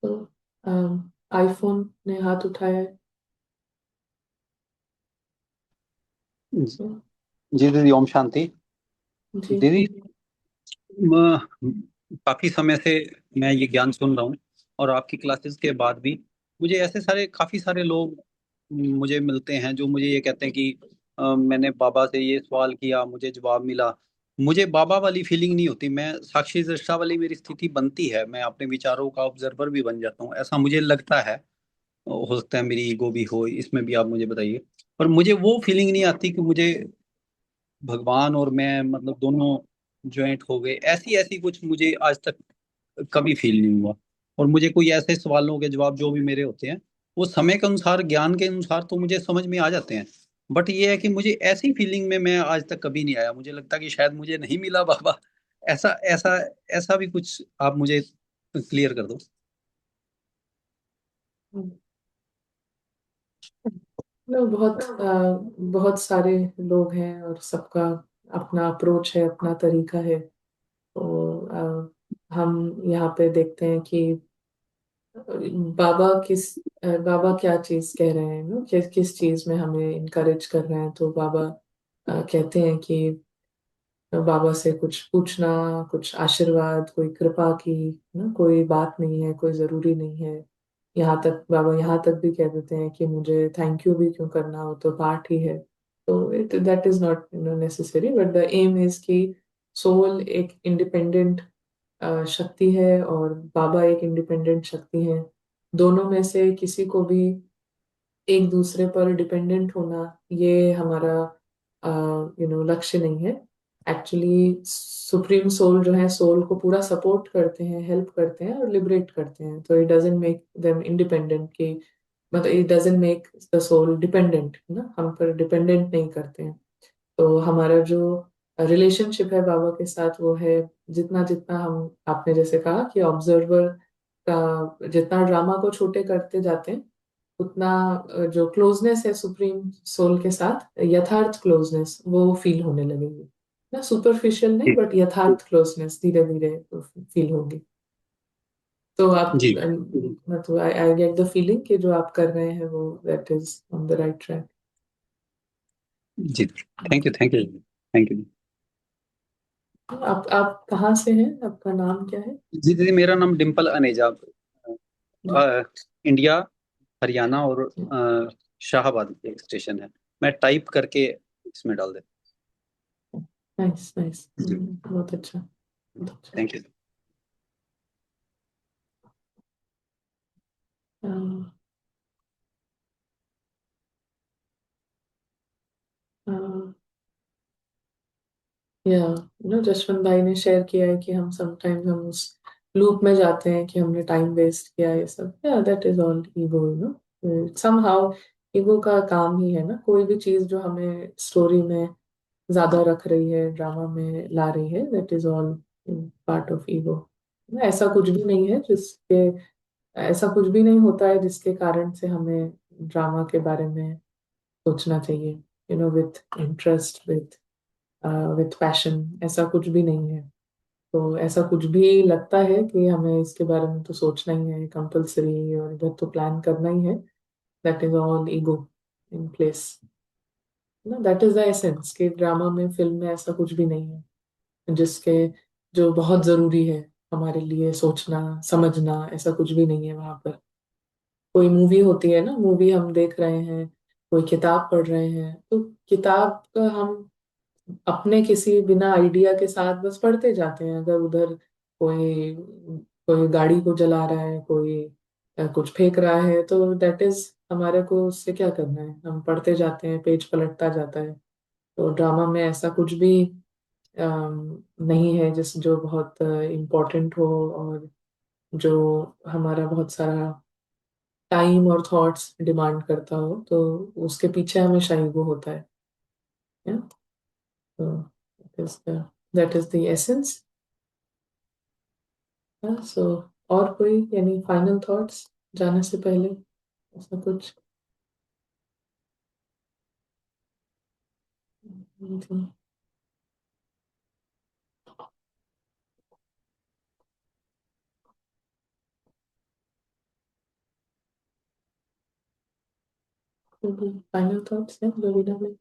तो आईफोन ने हाथ उठाया है। जी दीदी, ओम शांति। जी दीदी, काफी समय से मैं ये ज्ञान सुन रहा हूँ, और आपकी क्लासेस के बाद भी मुझे ऐसे काफी सारे लोग मुझे मिलते हैं जो मुझे ये कहते हैं कि मैंने बाबा से ये सवाल किया, मुझे जवाब मिला। मुझे बाबा वाली फीलिंग नहीं होती, मैं साक्षी दृष्टा वाली मेरी स्थिति बनती है, मैं अपने विचारों का ऑब्जर्वर भी बन जाता हूँ, ऐसा मुझे लगता है। हो सकता है मेरी ईगो भी हो इसमें भी, आप मुझे बताइए। पर मुझे वो फीलिंग नहीं आती कि मुझे भगवान और मैं मतलब दोनों ज्वाइंट हो गए, ऐसी ऐसी कुछ मुझे आज तक कभी फील नहीं हुआ। और मुझे कोई ऐसे सवालों के जवाब जो भी मेरे होते हैं, वो समय के अनुसार, ज्ञान के अनुसार तो मुझे समझ में आ जाते हैं। बट ये है कि मुझे ऐसी फीलिंग में मैं आज तक कभी नहीं आया, मुझे लगता कि शायद मुझे नहीं मिला बाबा। ऐसा ऐसा ऐसा भी कुछ आप मुझे क्लियर कर दो। बहुत बहुत सारे लोग हैं और सबका अपना अप्रोच है, अपना तरीका है। तो हम यहाँ पे देखते हैं कि बाबा क्या चीज कह रहे हैं ना, किस चीज में हमें इनकरेज कर रहे हैं। तो बाबा कहते हैं कि बाबा से कुछ पूछना, कुछ आशीर्वाद, कोई कृपा की ना कोई बात नहीं है, कोई जरूरी नहीं है। यहाँ तक बाबा यहाँ तक भी कह देते हैं कि मुझे थैंक यू भी क्यों करना, हो तो पाठ ही है। तो it that is not necessary, but the aim is कि सोल एक इंडिपेंडेंट शक्ति है और बाबा एक इंडिपेंडेंट शक्ति है। दोनों में से किसी को भी एक दूसरे पर डिपेंडेंट होना, ये हमारा लक्ष्य नहीं है। एक्चुअली सुप्रीम सोल जो है, सोल को पूरा सपोर्ट करते हैं, हेल्प करते हैं और लिबरेट करते हैं। तो it doesn't make them independent, कि मतलब it doesn't make the soul dependent ना, हम पर डिपेंडेंट नहीं करते हैं। तो हमारा जो रिलेशनशिप है बाबा के साथ वो है, जितना जितना हम, आपने जैसे कहा कि ऑब्जर्वर का जितना ड्रामा को छोटे करते जाते हैं, उतना जो क्लोजनेस है सुप्रीम सोल के साथ, यथार्थ क्लोजनेस वो फील होने लगेगी ना, सुपरफिशियल नहीं जी बट यथार्थ क्लोजनेस धीरे धीरे फील होगी। तो आप जी मतलब आई गेट द फीलिंग कि जो आप कर रहे हैं वो that is on the right track. जी। Thank you, thank you, thank you. आप कहाँ से हैं, आपका नाम क्या है? जी दीदी, मेरा नाम डिम्पल अनेजा, जी इंडिया, हरियाणा, और शाहबाद एक स्टेशन है। मैं टाइप करके इसमें डाल देता नाइस नाइस, हूँ। जी, बहुत अच्छा, बहुत अच्छा। Thank you. अम, अम, या जसवंत भाई ने शेयर किया है कि हम समटाइम्स हम उस लूप में जाते हैं कि हमने टाइम वेस्ट किया, ये सब, या that is all ego, somehow ego का काम ही है ना, कोई भी चीज जो हमें स्टोरी में ज्यादा रख रही है, ड्रामा में ला रही है, that is all part of ego. ऐसा कुछ भी नहीं है जिसके ऐसा कुछ भी नहीं होता है जिसके कारण से हमें ड्रामा के बारे में सोचना चाहिए, विथ इंटरेस्ट, विथ पैशन, ऐसा कुछ भी नहीं है। तो ऐसा कुछ भी लगता है कि हमें इसके बारे में तो सोचना ही है कंपल्सरी, और इधर तो प्लान करना ही है, that is all ego in place ना। दैट इज द एसेंस कि ड्रामा में, फिल्म में ऐसा कुछ भी नहीं है जिसके जो बहुत जरूरी है हमारे लिए सोचना समझना, ऐसा कुछ भी नहीं है वहां पर। कोई मूवी होती है ना, मूवी हम देख रहे हैं, कोई किताब पढ़ रहे हैं, तो किताब का हम अपने किसी बिना आइडिया के साथ बस पढ़ते जाते हैं। अगर उधर कोई कोई गाड़ी को जला रहा है, कोई कुछ फेंक रहा है, तो दैट इज, हमारे को उससे क्या करना है, हम पढ़ते जाते हैं, पेज पलटता जाता है। तो ड्रामा में ऐसा कुछ भी नहीं है जिस जो बहुत इम्पोर्टेंट हो, और जो हमारा बहुत सारा टाइम और थॉट्स डिमांड करता हो, तो उसके पीछे हमेशा ईगो होता है। Yeah? So that is the essence. So और कोई यानी फाइनल थॉट्स जाने से पहले, ऐसा कुछ? फाइनल थॉट्स हैं रवीना में?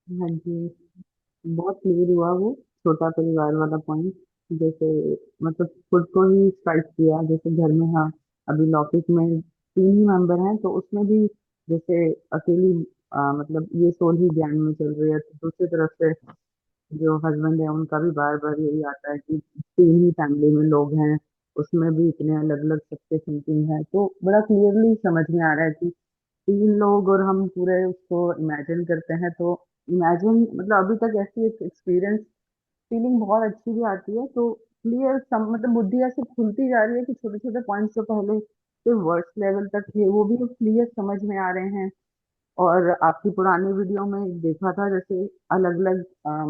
हाँ जी, बहुत क्लियर हुआ वो छोटा परिवार वाला पॉइंट। जैसे मतलब खुद को ही स्ट्राइक किया, जैसे घर में, हाँ, अभी ऑफिस में 3 ही मेंबर हैं, तो उसमें भी जैसे अकेली मतलब ये सोल ही ज्ञान में चल रही है, तो दूसरी तरफ से जो हस्बैंड है उनका भी बार बार यही आता है कि 3 ही फैमिली में लोग हैं, उसमें भी इतने अलग अलग सबके थिंकिंग है, तो बड़ा क्लियरली समझ में आ रहा है कि 3 लोग और हम पूरे उसको इमेजिन करते हैं। तो इमेजिन मतलब अभी तक ऐसी एक एक्सपीरियंस फीलिंग बहुत अच्छी भी आती है, तो क्लियर मतलब बुद्धि ऐसे खुलती जा रही है कि छोटे छोटे पॉइंट्स जो पहले सिर्फ वर्ड्स लेवल तक थे वो भी क्लियर समझ में आ रहे हैं। और आपकी पुरानी वीडियो में देखा था जैसे अलग अलग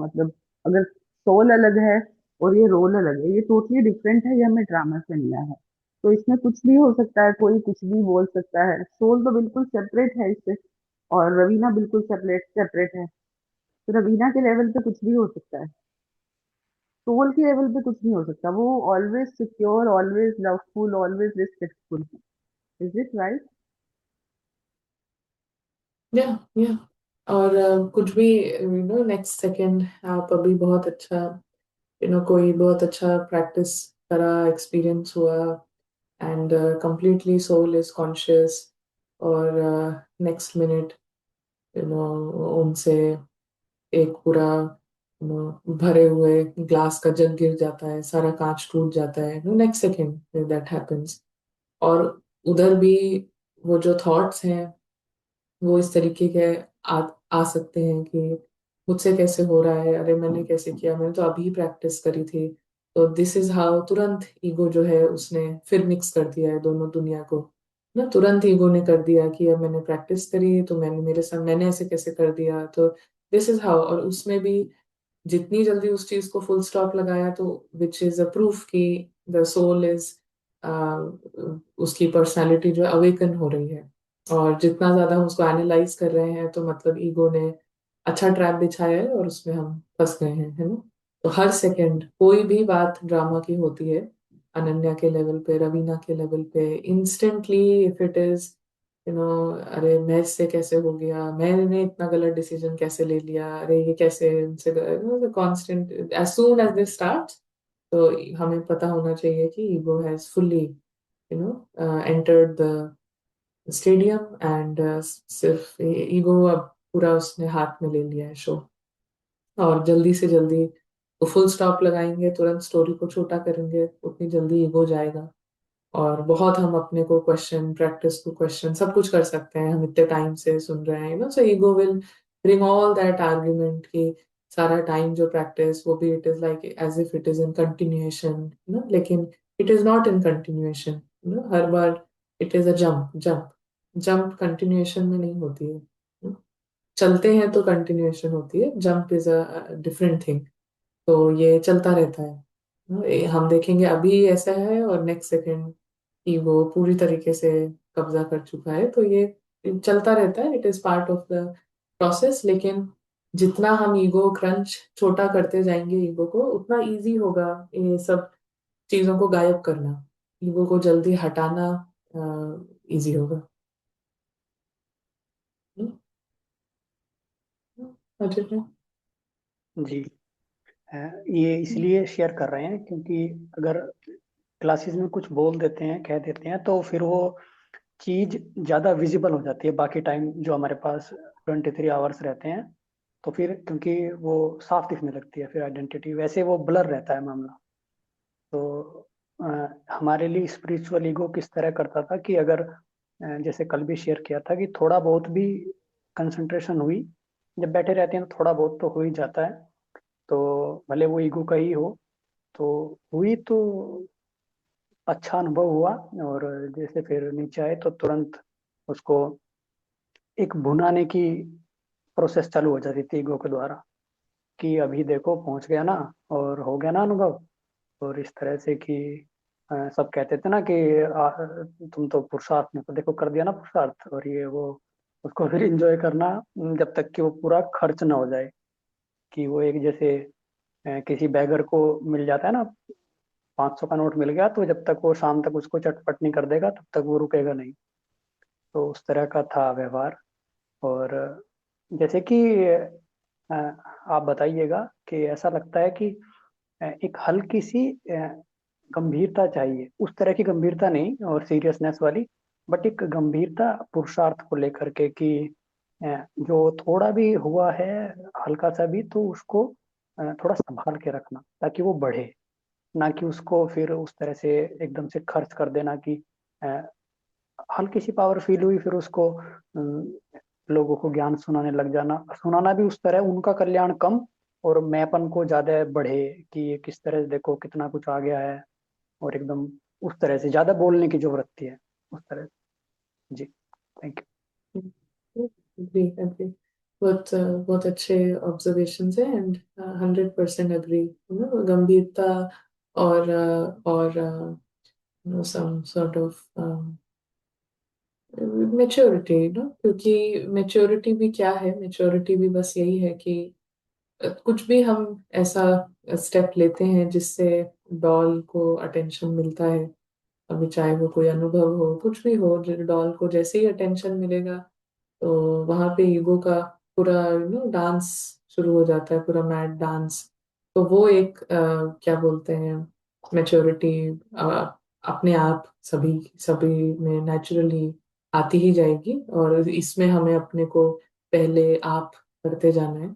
मतलब अगर सोल अलग है और ये रोल अलग है, ये टोटली डिफरेंट है, ये हमें ड्रामा से मिला है। तो इसमें कुछ भी हो सकता है, कोई कुछ भी बोल सकता है, सोल तो बिल्कुल सेपरेट है इससे, और रवीना बिल्कुल सेपरेट सेपरेट है। तो रवीना के लेवल पे कुछ भी हो सकता है, सोल के लेवल पे कुछ नहीं हो सकता। वो always secure, always loveful, always respectful. Is it right? या या और कुछ भी नेक्स्ट सेकंड आप अभी बहुत अच्छा, कोई बहुत अच्छा प्रैक्टिस करा, एक्सपीरियंस हुआ, and completely soul is conscious, और नेक्स्ट मिनट उनसे एक पूरा भरे हुए ग्लास का जग गिर जाता है, सारा कांच टूट जाता है, नेक्स्ट सेकेंड दैट हैपेंस। और उधर भी वो जो थॉट्स हैं वो इस तरीके के आ सकते हैं कि मुझसे कैसे हो रहा है, अरे मैंने कैसे किया, मैंने तो अभी प्रैक्टिस करी थी। तो दिस इज हाउ तुरंत ईगो जो है उसने फिर मिक्स कर दिया है दोनों दुनिया को ना। तुरंत ईगो ने कर दिया कि अब मैंने प्रैक्टिस करी, तो मैंने मेरे साथ मैंने ऐसे कैसे कर दिया, तो दिस इज हाउ। और उसमें भी जितनी जल्दी उस चीज को फुल स्टॉप लगाया, तो विच इज अ प्रूफ कि द सोल इज, उसकी पर्सनालिटी जो अवेकन हो रही है। और जितना ज्यादा हम उसको एनालाइज कर रहे हैं, तो मतलब ईगो ने अच्छा ट्रैप बिछाया है और उसमें हम फंस गए हैं, है ना। तो हर सेकंड कोई भी बात ड्रामा की होती है, अनन्या के लेवल पे, रवीना के लेवल पे, इंस्टेंटली इफ इट इज अरे मैं इससे कैसे हो गया, मैंने इतना गलत डिसीजन कैसे ले लिया, अरे ये कैसे इनसे, constant as soon as this start, तो हमें पता होना चाहिए कि ego has fully entered the stadium, and सिर्फ ईगो अब पूरा उसने हाथ में ले लिया है शो। और जल्दी से जल्दी तो फुल स्टॉप लगाएंगे, तुरंत स्टोरी को छोटा करेंगे, उतनी जल्दी ईगो जाएगा। और बहुत हम अपने को क्वेश्चन, प्रैक्टिस को क्वेश्चन, सब कुछ कर सकते हैं, हम इतने टाइम से सुन रहे हैं, so ego will bring all that argument कि सारा टाइम जो प्रैक्टिस, वो भी it is like as if it is in continuation, लेकिन it is not in continuation. हर बार it is a jump jump jump, continuation में नहीं होती है। चलते हैं तो कंटिन्यूएशन होती है, jump is a different thing. तो ये चलता रहता है। हम देखेंगे अभी ऐसा है और नेक्स्ट सेकंड ईगो पूरी तरीके से कब्जा कर चुका है। तो ये चलता रहता है, it is part of the process. लेकिन जितना हम ईगो क्रंच छोटा करते जाएंगे ईगो को, उतना इजी होगा ये सब चीजों को गायब करना। ईगो को जल्दी हटाना इजी होगा। हम्म, अजय जी? जी। ये इसलिए शेयर कर रहे हैं क्योंकि अगर क्लासेस में कुछ बोल देते हैं, कह देते हैं, तो फिर वो चीज ज्यादा विजिबल हो जाती है बाकी टाइम जो हमारे पास 23 आवर्स रहते हैं। तो फिर क्योंकि वो साफ दिखने लगती है, फिर आइडेंटिटी वैसे वो ब्लर रहता है मामला। तो हमारे लिए स्पिरिचुअल ईगो किस तरह करता था कि अगर जैसे कल भी शेयर किया था कि थोड़ा बहुत भी कंसंट्रेशन हुई, जब बैठे रहते हैं तो थोड़ा बहुत तो हो ही जाता है। तो भले वो ईगो का ही हो, तो हुई तो अच्छा अनुभव हुआ। और जैसे फिर नीचे आए तो तुरंत उसको एक भुनाने की प्रोसेस चालू हो जाती थी ईगो के द्वारा, कि अभी देखो पहुंच गया ना, और हो गया ना अनुभव। और इस तरह से कि सब कहते थे ना कि तुम तो पुरुषार्थ में तो देखो कर दिया ना पुरुषार्थ, और ये वो उसको फिर एंजॉय करना जब तक कि वो पूरा खर्च ना हो जाए। कि वो एक जैसे किसी बैगर को मिल जाता है ना, 500 का नोट मिल गया, तो जब तक वो शाम तक उसको चटपट नहीं कर देगा तब तक वो रुकेगा नहीं। तो उस तरह का था व्यवहार। और जैसे कि आप बताइएगा कि ऐसा लगता है कि एक हल्की सी गंभीरता चाहिए, उस तरह की गंभीरता नहीं और सीरियसनेस वाली, बट एक गंभीरता पुरुषार्थ को लेकर के कि जो थोड़ा भी हुआ है, हल्का सा भी, तो उसको थोड़ा संभाल के रखना ताकि वो बढ़े। ना कि उसको फिर उस तरह से एकदम से खर्च कर देना कि अ, हल्की सी पावर फील हुई फिर उसको लोगों को ज्ञान सुनाने लग जाना। सुनाना भी उस तरह उनका कल्याण कम और मैंपन को ज्यादा बढ़े, कि ये किस तरह से देखो कितना कुछ आ गया है, और एकदम उस तरह से ज्यादा बोलने की जो वृत्ति है उस तरह से। जी, थैंक एग्री एग्री। बहुत अच्छे ऑब्जर्वेशंस है, एंड 100% एग्री। गंभीरता और some sort of मेच्योरिटी, क्योंकि मेच्योरिटी भी क्या है, मेच्योरिटी भी बस यही है कि कुछ भी हम ऐसा स्टेप लेते हैं जिससे डॉल को अटेंशन मिलता है। अभी चाहे वो कोई अनुभव हो, कुछ भी हो, डॉल को जैसे ही अटेंशन मिलेगा तो वहां पे ईगो का पूरा डांस शुरू हो जाता है, पूरा मैड डांस। तो वो एक क्या बोलते हैं, मेच्योरिटी अपने आप सभी सभी में नेचुरली आती ही जाएगी। और इसमें हमें अपने को पहले आप करते जाना है,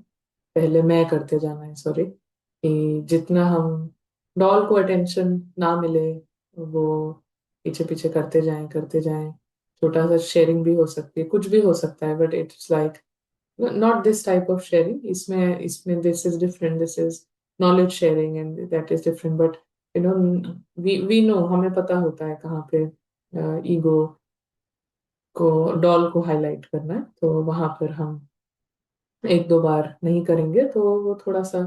पहले मैं करते जाना है, सॉरी। कि जितना हम डॉल को अटेंशन ना मिले, वो पीछे पीछे करते जाएं। छोटा सा शेयरिंग भी हो सकती है, कुछ भी हो सकता है, but it's like not this type of sharing. इसमें इसमें this is different, this is knowledge sharing and that is different. But you know, we know, हमें पता होता है कहाँ पे ईगो को, डॉल को हाईलाइट करना है। तो वहां पर हम एक दो बार नहीं करेंगे तो वो थोड़ा सा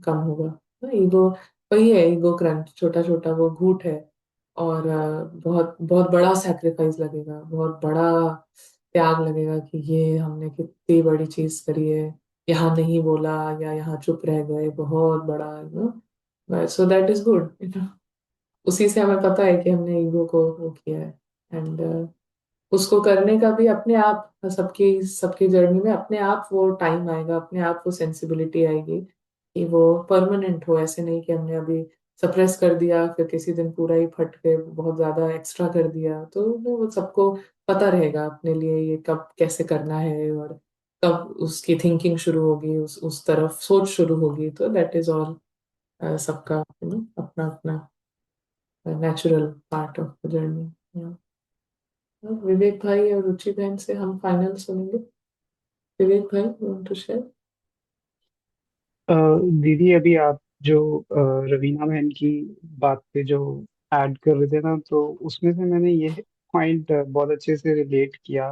कम होगा। ईगो वही है, ईगो क्रंच छोटा छोटा वो घूट है। और बहुत बहुत बड़ा सैक्रिफाइस लगेगा, बहुत बड़ा त्याग लगेगा कि ये हमने कितनी बड़ी चीज करी है, यहाँ नहीं बोला या यहाँ चुप रह गए, बहुत बड़ा, सो दैट इज गुड। उसी से हमें पता है कि हमने ईगो को वो किया है। एंड उसको करने का भी अपने आप, सबकी सबकी जर्नी में अपने आप वो टाइम आएगा, अपने आप वो सेंसिबिलिटी आएगी कि वो परमानेंट हो। ऐसे नहीं कि हमने अभी सप्रेस कर दिया, फिर किसी दिन पूरा ही फट के बहुत ज्यादा एक्स्ट्रा कर दिया। तो वो सबको पता रहेगा अपने लिए ये कब कैसे करना है, और कब उसकी थिंकिंग शुरू होगी, उस तरफ सोच शुरू होगी। तो दैट इज ऑल सबका अपना अपना natural part of the journey. Vivek भाई और रुचि बहन से हम फाइनल सुनेंगे। विवेक भाई, वांट टू शेयर? अ, दीदी अभी आप जो रवीना बहन की बात पे जो ऐड कर रहे थे ना, तो उसमें से मैंने ये पॉइंट बहुत अच्छे से रिलेट किया।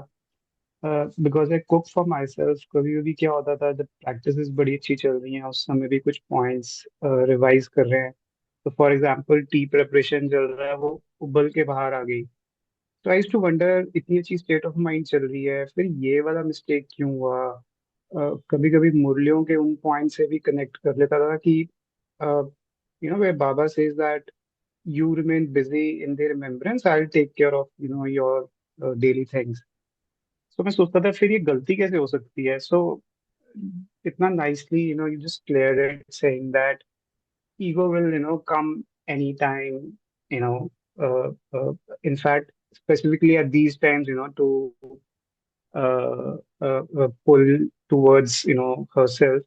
Because I cook for my self. कभी कभी क्या होता था जब प्रैक्टिसेस बड़ी अच्छी चल रही हैं, उस समय भी कुछ पॉइंट्स रिवाइज कर रहे हैं, तो फॉर एग्जांपल टी प्रिपरेशन चल रहा है, वो उबल के बाहर आ गई, तो आई टू वंडर, इतनी अच्छी स्टेट ऑफ माइंड चल रही है, फिर ये वाला मिस्टेक क्यों हुआ। कभी कभी मुरलियों के उन पॉइंट से भी कनेक्ट कर लेता था कि वे Baba says that you remain busy in their remembrance, I'll take care of your daily things. So मैं सोचता था फिर ये गलती कैसे हो सकती है। सो इतना nicely you just cleared it saying that ego will come anytime, you know uh, uh, in fact specifically at these times to pull towards herself।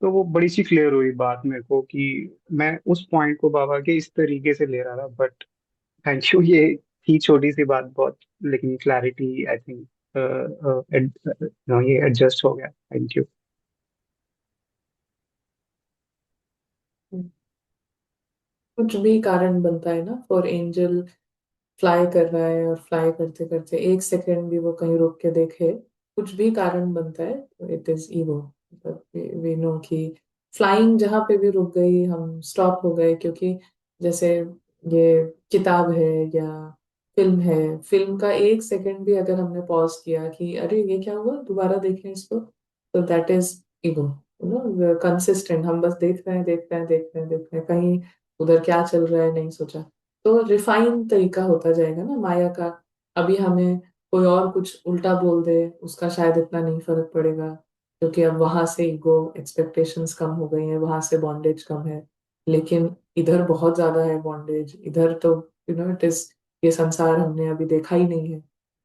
तो वो बड़ी सी क्लियर हुई बात मेरे को कि मैं उस पॉइंट को बाबा के इस तरीके से ले रहा था। बट थैंक यू, ये थी छोटी सी बात बहुत, लेकिन क्लैरिटी आई थिंक ये एडजस्ट हो गया। Thank you. कुछ भी कारण बनता है ना फॉर एंजल फ्लाई कर रहा है और फ्लाई करते करते एक सेकंड भी वो कहीं रुक के देखे, कुछ भी कारण बनता है, इट इज ईगो। मतलब वी नो कि फ्लाइंग जहाँ पे भी रुक गई, हम स्टॉप हो गए, क्योंकि जैसे ये किताब है या फिल्म है, फिल्म का एक सेकंड भी अगर हमने पॉज किया कि अरे ये क्या हुआ, दोबारा देखें इसको, तो दैट इज ईगो। कंसिस्टेंट हम बस देख रहे हैं, देख रहे हैं, देख रहे हैं, देख रहे हैं, कहीं उधर क्या चल रहा है नहीं सोचा। तो रिफाइन तरीका होता जाएगा ना माया का। अभी हमें कोई और कुछ उल्टा बोल दे, उसका शायद इतना नहीं फर्क पड़ेगा, क्योंकि अब वहां से ईगो एक्सपेक्टेशंस कम हो गई हैं, वहां से बॉन्डेज कम है। लेकिन इधर बहुत ज्यादा है बॉन्डेज, इधर तो इट इज, ये संसार हमने अभी देखा ही नहीं है।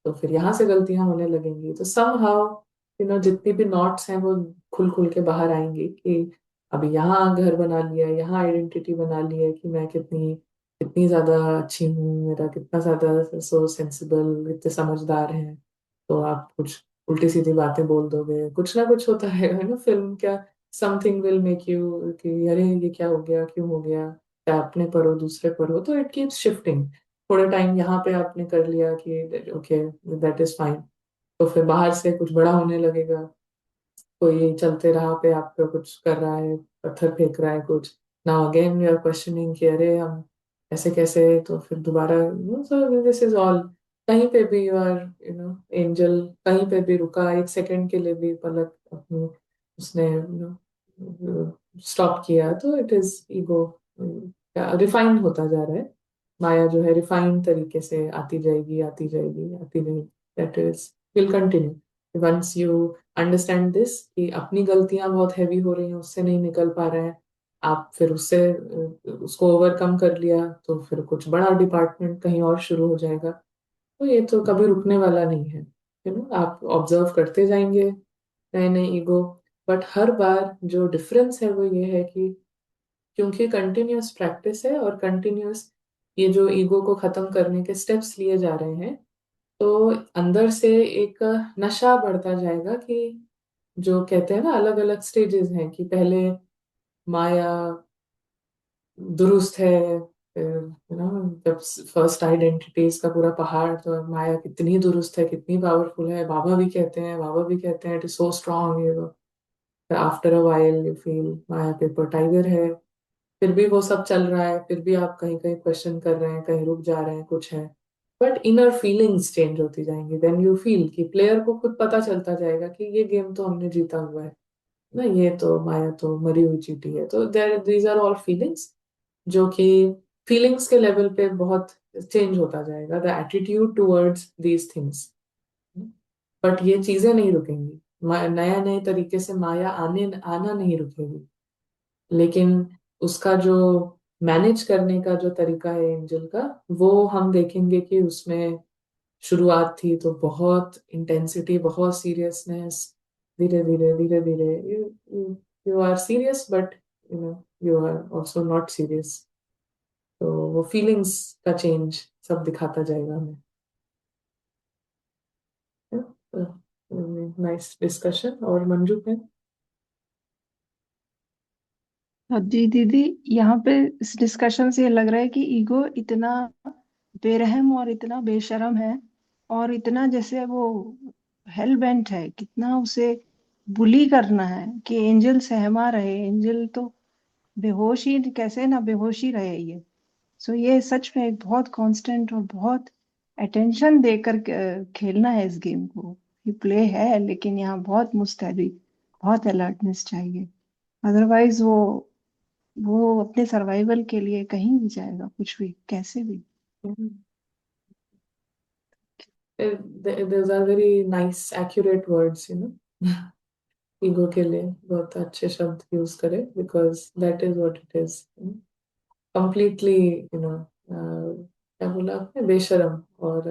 तो फिर यहाँ से गलतियां होने लगेंगी, तो सम हाउ जितनी भी नॉट्स हैं वो खुल खुल के बाहर आएंगी कि अभी यहाँ घर बना लिया, यहाँ आइडेंटिटी बना ली है कि मैं कितनी कितनी ज्यादा अच्छी हूँ, मेरा कितना ज्यादा सो सेंसिबल, कितने समझदार हैं। तो आप कुछ उल्टी सीधी बातें बोल दोगे, कुछ ना कुछ होता है ना फिल्म क्या, समथिंग विल मेक यू कि अरे ये क्या हो गया, क्यों हो गया, चाहे अपने पर हो दूसरे पर हो, तो इट कीप्स शिफ्टिंग। थोड़े टाइम यहाँ पे आपने कर लिया कि ओके दैट इज फाइन, तो फिर बाहर से कुछ बड़ा होने लगेगा। कोई चलते राह पे आप पे कुछ कर रहा है, पत्थर फेंक रहा है कुछ, now again you are questioning कि अरे हम ऐसे कैसे, तो फिर दोबारा दिस इज ऑल। कहीं पे भी यू आर एंजल, कहीं पे भी रुका एक सेकंड के लिए भी, पलक अपनी उसने स्टॉप किया, तो इट इज ईगो रिफाइंड होता जा रहा है। माया जो है रिफाइंड तरीके से आती जाएगी, आती जाएगी, आती जाएगी। That is will continue once you understand this कि अपनी गलतियां बहुत हैवी हो रही हैं, उससे नहीं निकल पा रहे हैं आप, फिर उससे उसको ओवरकम कर लिया, तो फिर कुछ बड़ा डिपार्टमेंट कहीं और शुरू हो जाएगा। तो ये तो कभी रुकने वाला नहीं है। आप ऑब्जर्व करते जाएंगे नए नए ईगो। बट हर बार जो डिफरेंस है वो ये है कि क्योंकि कंटिन्यूअस प्रैक्टिस है और कंटिन्यूअस ये जो ईगो को खत्म करने के स्टेप्स लिए जा रहे हैं, तो अंदर से एक नशा बढ़ता जाएगा कि जो कहते हैं ना अलग अलग स्टेजेस हैं कि पहले माया दुरुस्त है, फिर जब फर्स्ट आइडेंटिटीज का पूरा पहाड़, तो माया कितनी दुरुस्त है, कितनी पावरफुल है, बाबा भी कहते हैं, बाबा भी कहते हैं इट इज सो स्ट्रांग, ये वो। After a while you feel Maya paper tiger है। फिर भी वो सब चल रहा है, फिर भी आप कहीं कहीं क्वेश्चन कर रहे हैं, कहीं रुक जा रहे हैं, कुछ है। बट इनर फीलिंग्स चेंज होती जाएंगी, देन यू फील कि प्लेयर को खुद पता चलता जाएगा कि ये गेम तो हमने जीता हुआ है ना, ये तो माया तो मरी हुई चीटी है। तो there these are all feelings, जो कि फीलिंग्स के लेवल पे बहुत चेंज होता जाएगा, the attitude towards these things. But ये चीजें नहीं रुकेंगी, नया नए तरीके से माया आने आना नहीं रुकेगी। लेकिन उसका जो मैनेज करने का जो तरीका है एंजल का, वो हम देखेंगे कि उसमें शुरुआत थी तो बहुत इंटेंसिटी, बहुत सीरियसनेस, धीरे धीरे धीरे धीरे you you are serious, but you are also not serious. तो वो फीलिंग्स का चेंज सब दिखाता जाएगा हमें। Nice discussion. और मंजू है? हाँ जी दीदी, यहाँ पे इस डिस्कशन से ये लग रहा है कि ईगो इतना बेरहम और इतना बेशर्म है, और इतना जैसे वो हेल बेंट है, कितना उसे बुली करना है कि एंजल सहमा रहे, एंजल तो बेहोश ही कैसे ना बेहोश ही रहे ये। सो ये सच में एक बहुत कांस्टेंट और बहुत अटेंशन देकर खेलना है इस गेम को। ये प्ले है, लेकिन यहाँ बहुत मुस्तैदी, बहुत अलर्टनेस चाहिए। अदरवाइज वो अपने सर्वाइवल के लिए कहीं भी जाएगा, कुछ भी कैसे भी। Those are very nice, accurate words, you know. Ego के लिए बहुत अच्छे शब्द यूज करे, because that is what it is, completely, you know, क्या बोला आपने, बेशरम, और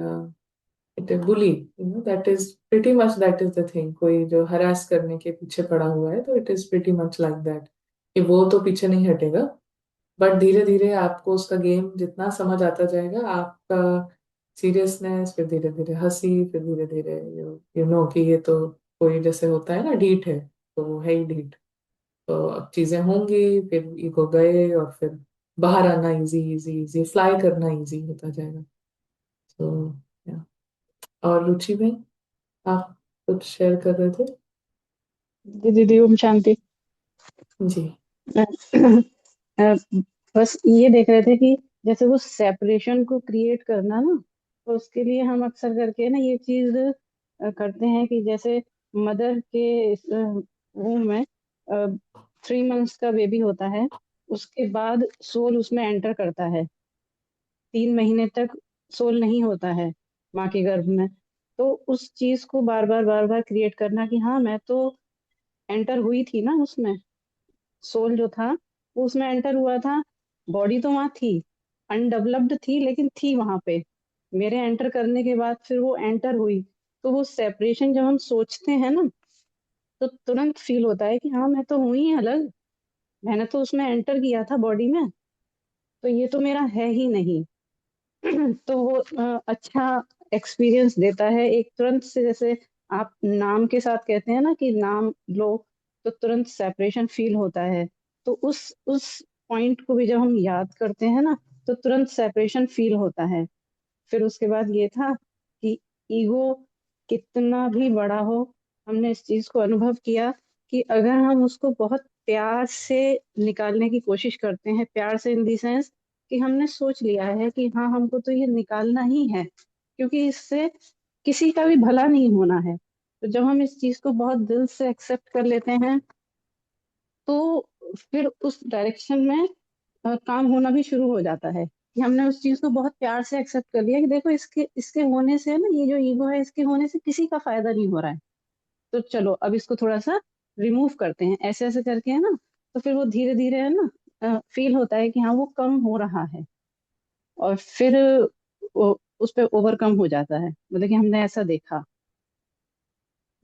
it is bully, you know, that is pretty much, that is the thing. कोई जो हरास करने के पीछे पड़ा हुआ है, तो it is pretty much like that, कि वो तो पीछे नहीं हटेगा। बट धीरे धीरे आपको उसका गेम जितना समझ आता जाएगा, आपका सीरियसनेस, फिर धीरे धीरे हंसी, फिर धीरे धीरे यू नो कि ये तो कोई जैसे होता है ना, ढीठ है, तो वो है ही ढीठ। तो अब चीजें होंगी, फिर ईगो गए, और फिर बाहर आना इजी इजी इजी, फ्लाई करना इजी होता जाएगा। तो या, और रुचि में आप कुछ शेयर कर रहे थे? जी दीदी, ओम शांति। जी। अ, बस ये देख रहे थे कि जैसे वो सेपरेशन को क्रिएट करना ना, तो उसके लिए हम अक्सर करके ना ये चीज करते हैं कि जैसे मदर के वूम में 3 मंथ्स का बेबी होता है, उसके बाद सोल उसमें एंटर करता है। 3 महीने तक सोल नहीं होता है माँ के गर्भ में। तो उस चीज को बार बार क्रिएट करना कि हाँ मैं तो एंटर हुई थी ना उसमें, सोल जो था वो उसमें एंटर हुआ था। बॉडी तो वहां थी, अनडेवलप्ड थी, लेकिन थी वहां पे। मेरे एंटर करने के बाद फिर वो एंटर हुई। तो वो सेपरेशन जब हम सोचते हैं ना, तो तुरंत फील होता है कि हाँ मैं तो हुई अलग, मैंने तो उसमें एंटर किया था बॉडी में, तो ये तो मेरा है ही नहीं। तो वो अच्छा एक्सपीरियंस देता है एक तुरंत से। जैसे आप नाम के साथ कहते हैं ना कि नाम लो, तो तुरंत सेपरेशन फील होता है। तो उस पॉइंट को भी जब हम याद करते हैं ना, तो तुरंत सेपरेशन फील होता है। फिर उसके बाद ये था कि ईगो कितना भी बड़ा हो, हमने इस चीज को अनुभव किया कि अगर हम उसको बहुत प्यार से निकालने की कोशिश करते हैं, प्यार से इन दी सेंस कि हमने सोच लिया है कि हाँ हमको तो ये निकालना ही है, क्योंकि इससे किसी का भी भला नहीं होना है। तो जब हम इस चीज को बहुत दिल से एक्सेप्ट कर लेते हैं, तो फिर उस डायरेक्शन में काम होना भी शुरू हो जाता है कि हमने उस चीज को बहुत प्यार से एक्सेप्ट कर लिया कि देखो इसके इसके होने से ना, ये जो ईगो है इसके होने से किसी का फायदा नहीं हो रहा है। तो चलो अब इसको थोड़ा सा रिमूव करते हैं, ऐसे ऐसे करके, है ना। तो फिर वो धीरे धीरे, है ना, फील होता है कि हाँ वो कम हो रहा है। और फिर उस पर ओवरकम हो जाता है, मतलब कि हमने ऐसा देखा।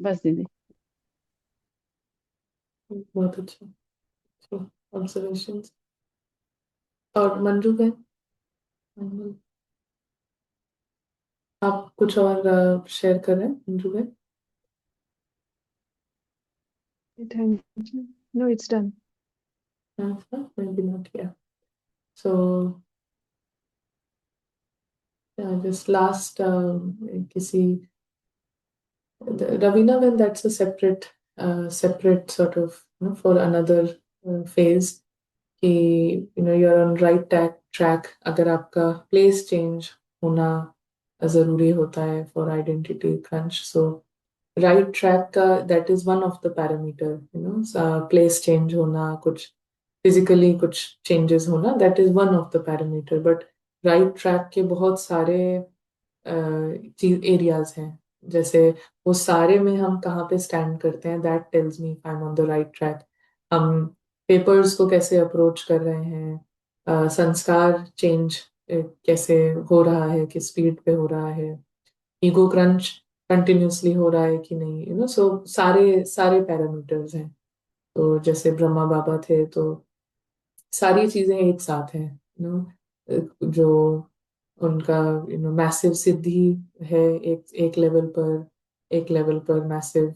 बस दीदी। बहुत अच्छा ऑब्जर्वेशन। और मंजू है, आप कुछ और शेयर कर रहे हैं मंजू है? Thank you. No, it's done. maybe not, yeah. So just last, किसी Ravina, when that's a separate sort of, you know, for another phase, कि you're on right track, अगर आपका place change होना जरूरी होता है for identity crunch, so right track का that is one of the parameter, place change होना, कुछ physically कुछ changes होना, that is one of the parameter, but right track के बहुत सारे चीज एरियाज हैं। जैसे वो सारे में हम कहाँ पे स्टैंड करते हैं, that tells me if I am on the right track. हम पेपर्स को कैसे अप्रोच कर रहे हैं, संस्कार चेंज कैसे हो रहा है, किस स्पीड पे हो रहा है, ईगो क्रंच कंटिन्यूसली हो रहा है कि नहीं, सो सारे सारे पैरामीटर्स हैं। तो जैसे ब्रह्मा बाबा थे, तो सारी चीजें एक साथ हैं, जो उनका मैसिव सिद्धि है, एक लेवल पर, एक लेवल पर मैसिव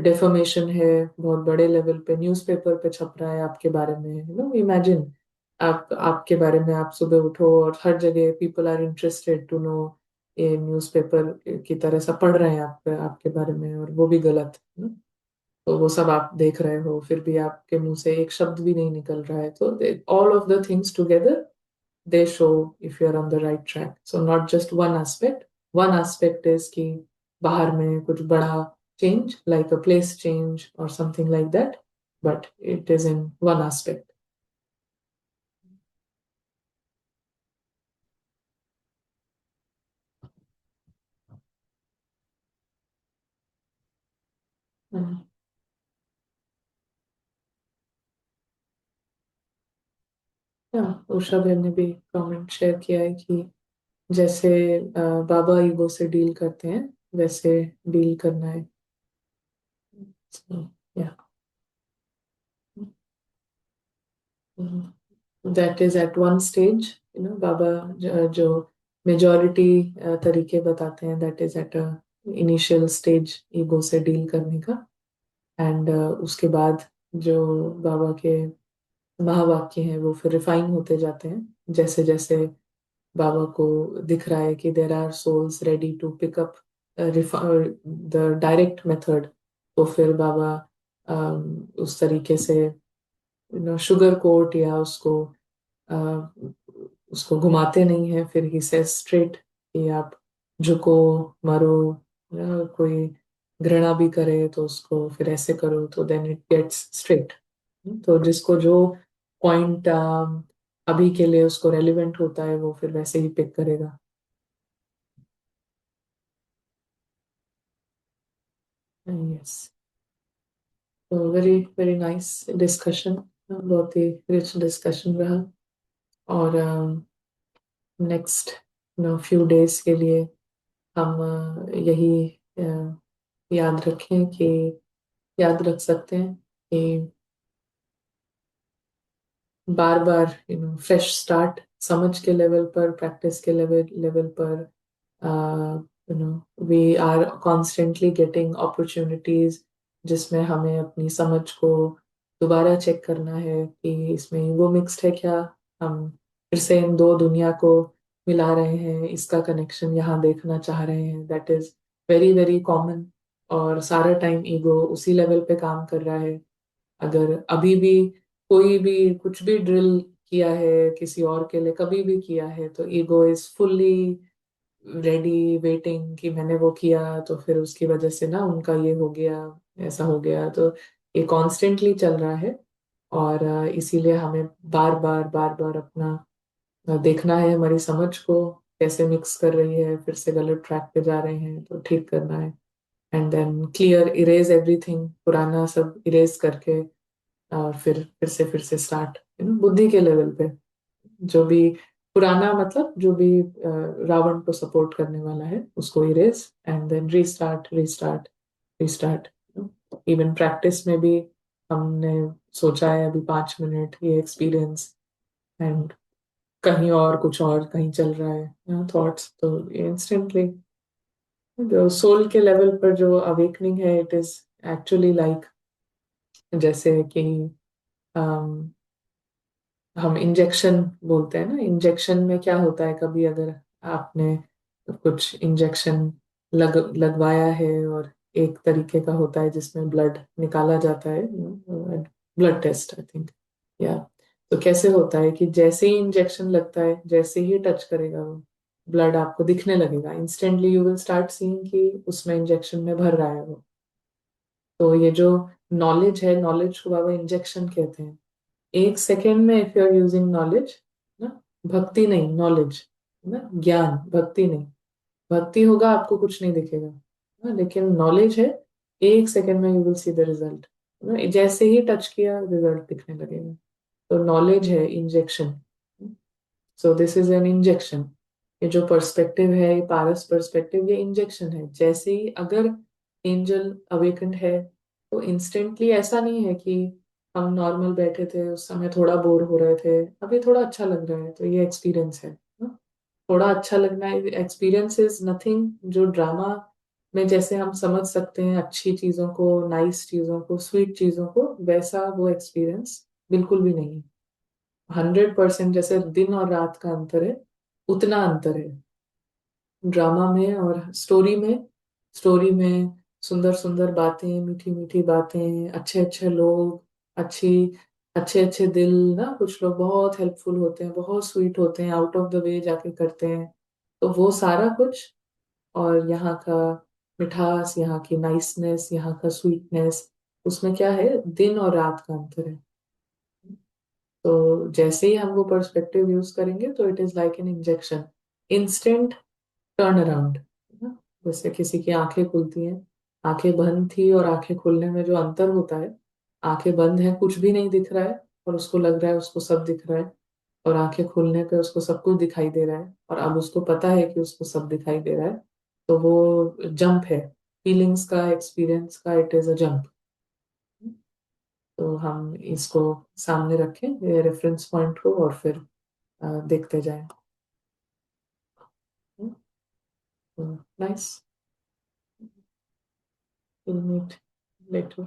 डेफर्मेशन है, बहुत बड़े लेवल पे न्यूज़पेपर पे छप रहा है आपके बारे में, इमेजिन आपके बारे में, आप सुबह उठो और हर जगह people are interested to know, ये न्यूज़पेपर की तरह सा पढ़ रहे हैं आपके बारे में, और वो भी गलत, तो वो सब आप देख रहे हो, फिर भी आपके मुंह से एक शब्द भी नहीं निकल रहा है। तो all of the things together they show if you are on the right track. So not just one aspect is कि बाहर में कुछ बड़ा change like a place change or something like that, but it is in one aspect. Usha बहन ने भी कमेंट शेयर किया है कि जैसे बाबा ईगो से डील करते हैं वैसे डील करना है. So, yeah. That is at one stage, बाबा जो मेजॉरिटी तरीके बताते हैं, that is at a initial stage ego से डील करने का. एंड उसके बाद जो बाबा के महावाक्य हैं वो फिर रिफाइन होते जाते हैं जैसे जैसे बाबा को दिख रहा है कि there are souls ready to pick up the direct method. तो फिर बाबा उस तरीके से शुगर कोट या उसको घुमाते नहीं है. फिर ही सेज स्ट्रेट कि आप झुको, मरो, कोई घृणा भी करे तो उसको फिर ऐसे करो, तो देन इट गेट्स स्ट्रेट. तो जिसको जो पॉइंट अभी के लिए उसको रेलिवेंट होता है वो फिर वैसे ही पिक करेगा. यस, तो वेरी वेरी नाइस डिस्कशन, बहुत ही रिच डिस्कशन रहा. और नेक्स्ट फ्यू डेज के लिए हम यही याद रख सकते हैं कि बार बार फ्रेश स्टार्ट, समझ के लेवल पर, प्रैक्टिस के लेवल पर we are constantly getting opportunities जिसमें हमें अपनी समझ को दोबारा चेक करना है कि इसमें ईगो मिक्स्ड है क्या. हम फिर से इन दो दुनिया को मिला रहे हैं, इसका कनेक्शन यहाँ देखना चाह रहे हैं. That is very very common. और सारा टाइम ईगो उसी लेवल पे काम कर रहा है. अगर अभी भी कोई भी कुछ भी ड्रिल किया है किसी और के लिए, कभी भी किया है, तो ego is fully ready waiting कि मैंने वो किया तो फिर उसकी वजह से ना उनका ये हो गया, ऐसा हो गया. तो ये कॉन्स्टेंटली चल रहा है. और इसीलिए हमें बार बार अपना देखना है, हमारी समझ को कैसे मिक्स कर रही है, फिर से गलत ट्रैक पे जा रहे हैं तो ठीक करना है. And then clear, erase everything, पुराना सब इरेज करके और फिर से स्टार्ट बुद्धि के लेवल पे. जो भी पुराना, मतलब जो भी रावण को सपोर्ट करने वाला है उसको erase and then restart restart restart. Even practice में भी हमने सोचा है अभी 5 मिनट ये एक्सपीरियंस, एंड कहीं और कुछ और कहीं चल रहा है थॉट्स. तो इंस्टेंटली जो सोल के लेवल पर जो अवेकनिंग है, इट इज एक्चुअली लाइक जैसे कि हम इंजेक्शन बोलते हैं ना, इंजेक्शन में क्या होता है, कभी अगर आपने कुछ इंजेक्शन लगवाया है और एक तरीके का होता है जिसमें ब्लड निकाला जाता है, ब्लड टेस्ट आई थिंक, या तो कैसे होता है कि जैसे ही इंजेक्शन लगता है, जैसे ही टच करेगा वो ब्लड आपको दिखने लगेगा. Instantly you will start seeing कि उसमें इंजेक्शन में भर रहा है वो. तो ये जो नॉलेज है, नॉलेज को बाबा इंजेक्शन कहते हैं. एक सेकेंड में if you are using knowledge ना, भक्ति नहीं, नॉलेज ना, ज्ञान, भक्ति नहीं. भक्ति होगा आपको कुछ नहीं दिखेगा ना, लेकिन नॉलेज है, एक सेकेंड में you will see the result. जैसे ही टच किया रिजल्ट दिखने लगेगा. तो नॉलेज है injection. So this is an injection. ये जो पर्सपेक्टिव है, ये पारस पर्सपेक्टिव, ये इंजेक्शन है. जैसे ही अगर एंजल अवेकन्ड है तो इंस्टेंटली ऐसा नहीं है कि हम नॉर्मल बैठे थे उस समय थोड़ा बोर हो रहे थे, अभी थोड़ा अच्छा लग रहा है, तो ये एक्सपीरियंस है ना? थोड़ा अच्छा लगना है, एक्सपीरियंस इज नथिंग. जो ड्रामा में जैसे हम समझ सकते हैं अच्छी चीजों को, नाइस चीजों को, स्वीट चीजों को, वैसा वो एक्सपीरियंस बिल्कुल भी नहीं है. 100% जैसे दिन और रात का अंतर है, उतना अंतर है ड्रामा में और स्टोरी में. स्टोरी में सुंदर सुंदर बातें, मीठी मीठी बातें, अच्छे अच्छे लोग, अच्छी अच्छे अच्छे दिल ना, कुछ लोग बहुत हेल्पफुल होते हैं, बहुत स्वीट होते हैं, आउट ऑफ द वे जाके करते हैं। तो वो सारा कुछ, और यहाँ का मिठास, यहाँ की नाइसनेस, यहाँ का स्वीटनेस, उसमें क्या है, दिन और रात का अंतर है। तो जैसे ही हम वो पर्सपेक्टिव यूज करेंगे तो it is like an injection, instant turn around, है ना। जैसे किसी की आंखें खुलती हैं, आंखें बंद थी और आंखें खुलने में जो अंतर होता है, आंखें बंद है, कुछ भी नहीं दिख रहा है, और उसको लग रहा है उसको सब दिख रहा है, और आंखें खुलने पे उसको सब कुछ दिखाई दे रहा है, और अब उसको पता है कि उसको सब दिखाई दे रहा है। तो वो जंप है, फीलिंग्स का, एक्सपीरियंस का, इट इज अ जंप। तो हम इसको सामने रखें रेफरेंस पॉइंट को, और फिर देखते जाएं। Nice, we'll meet later.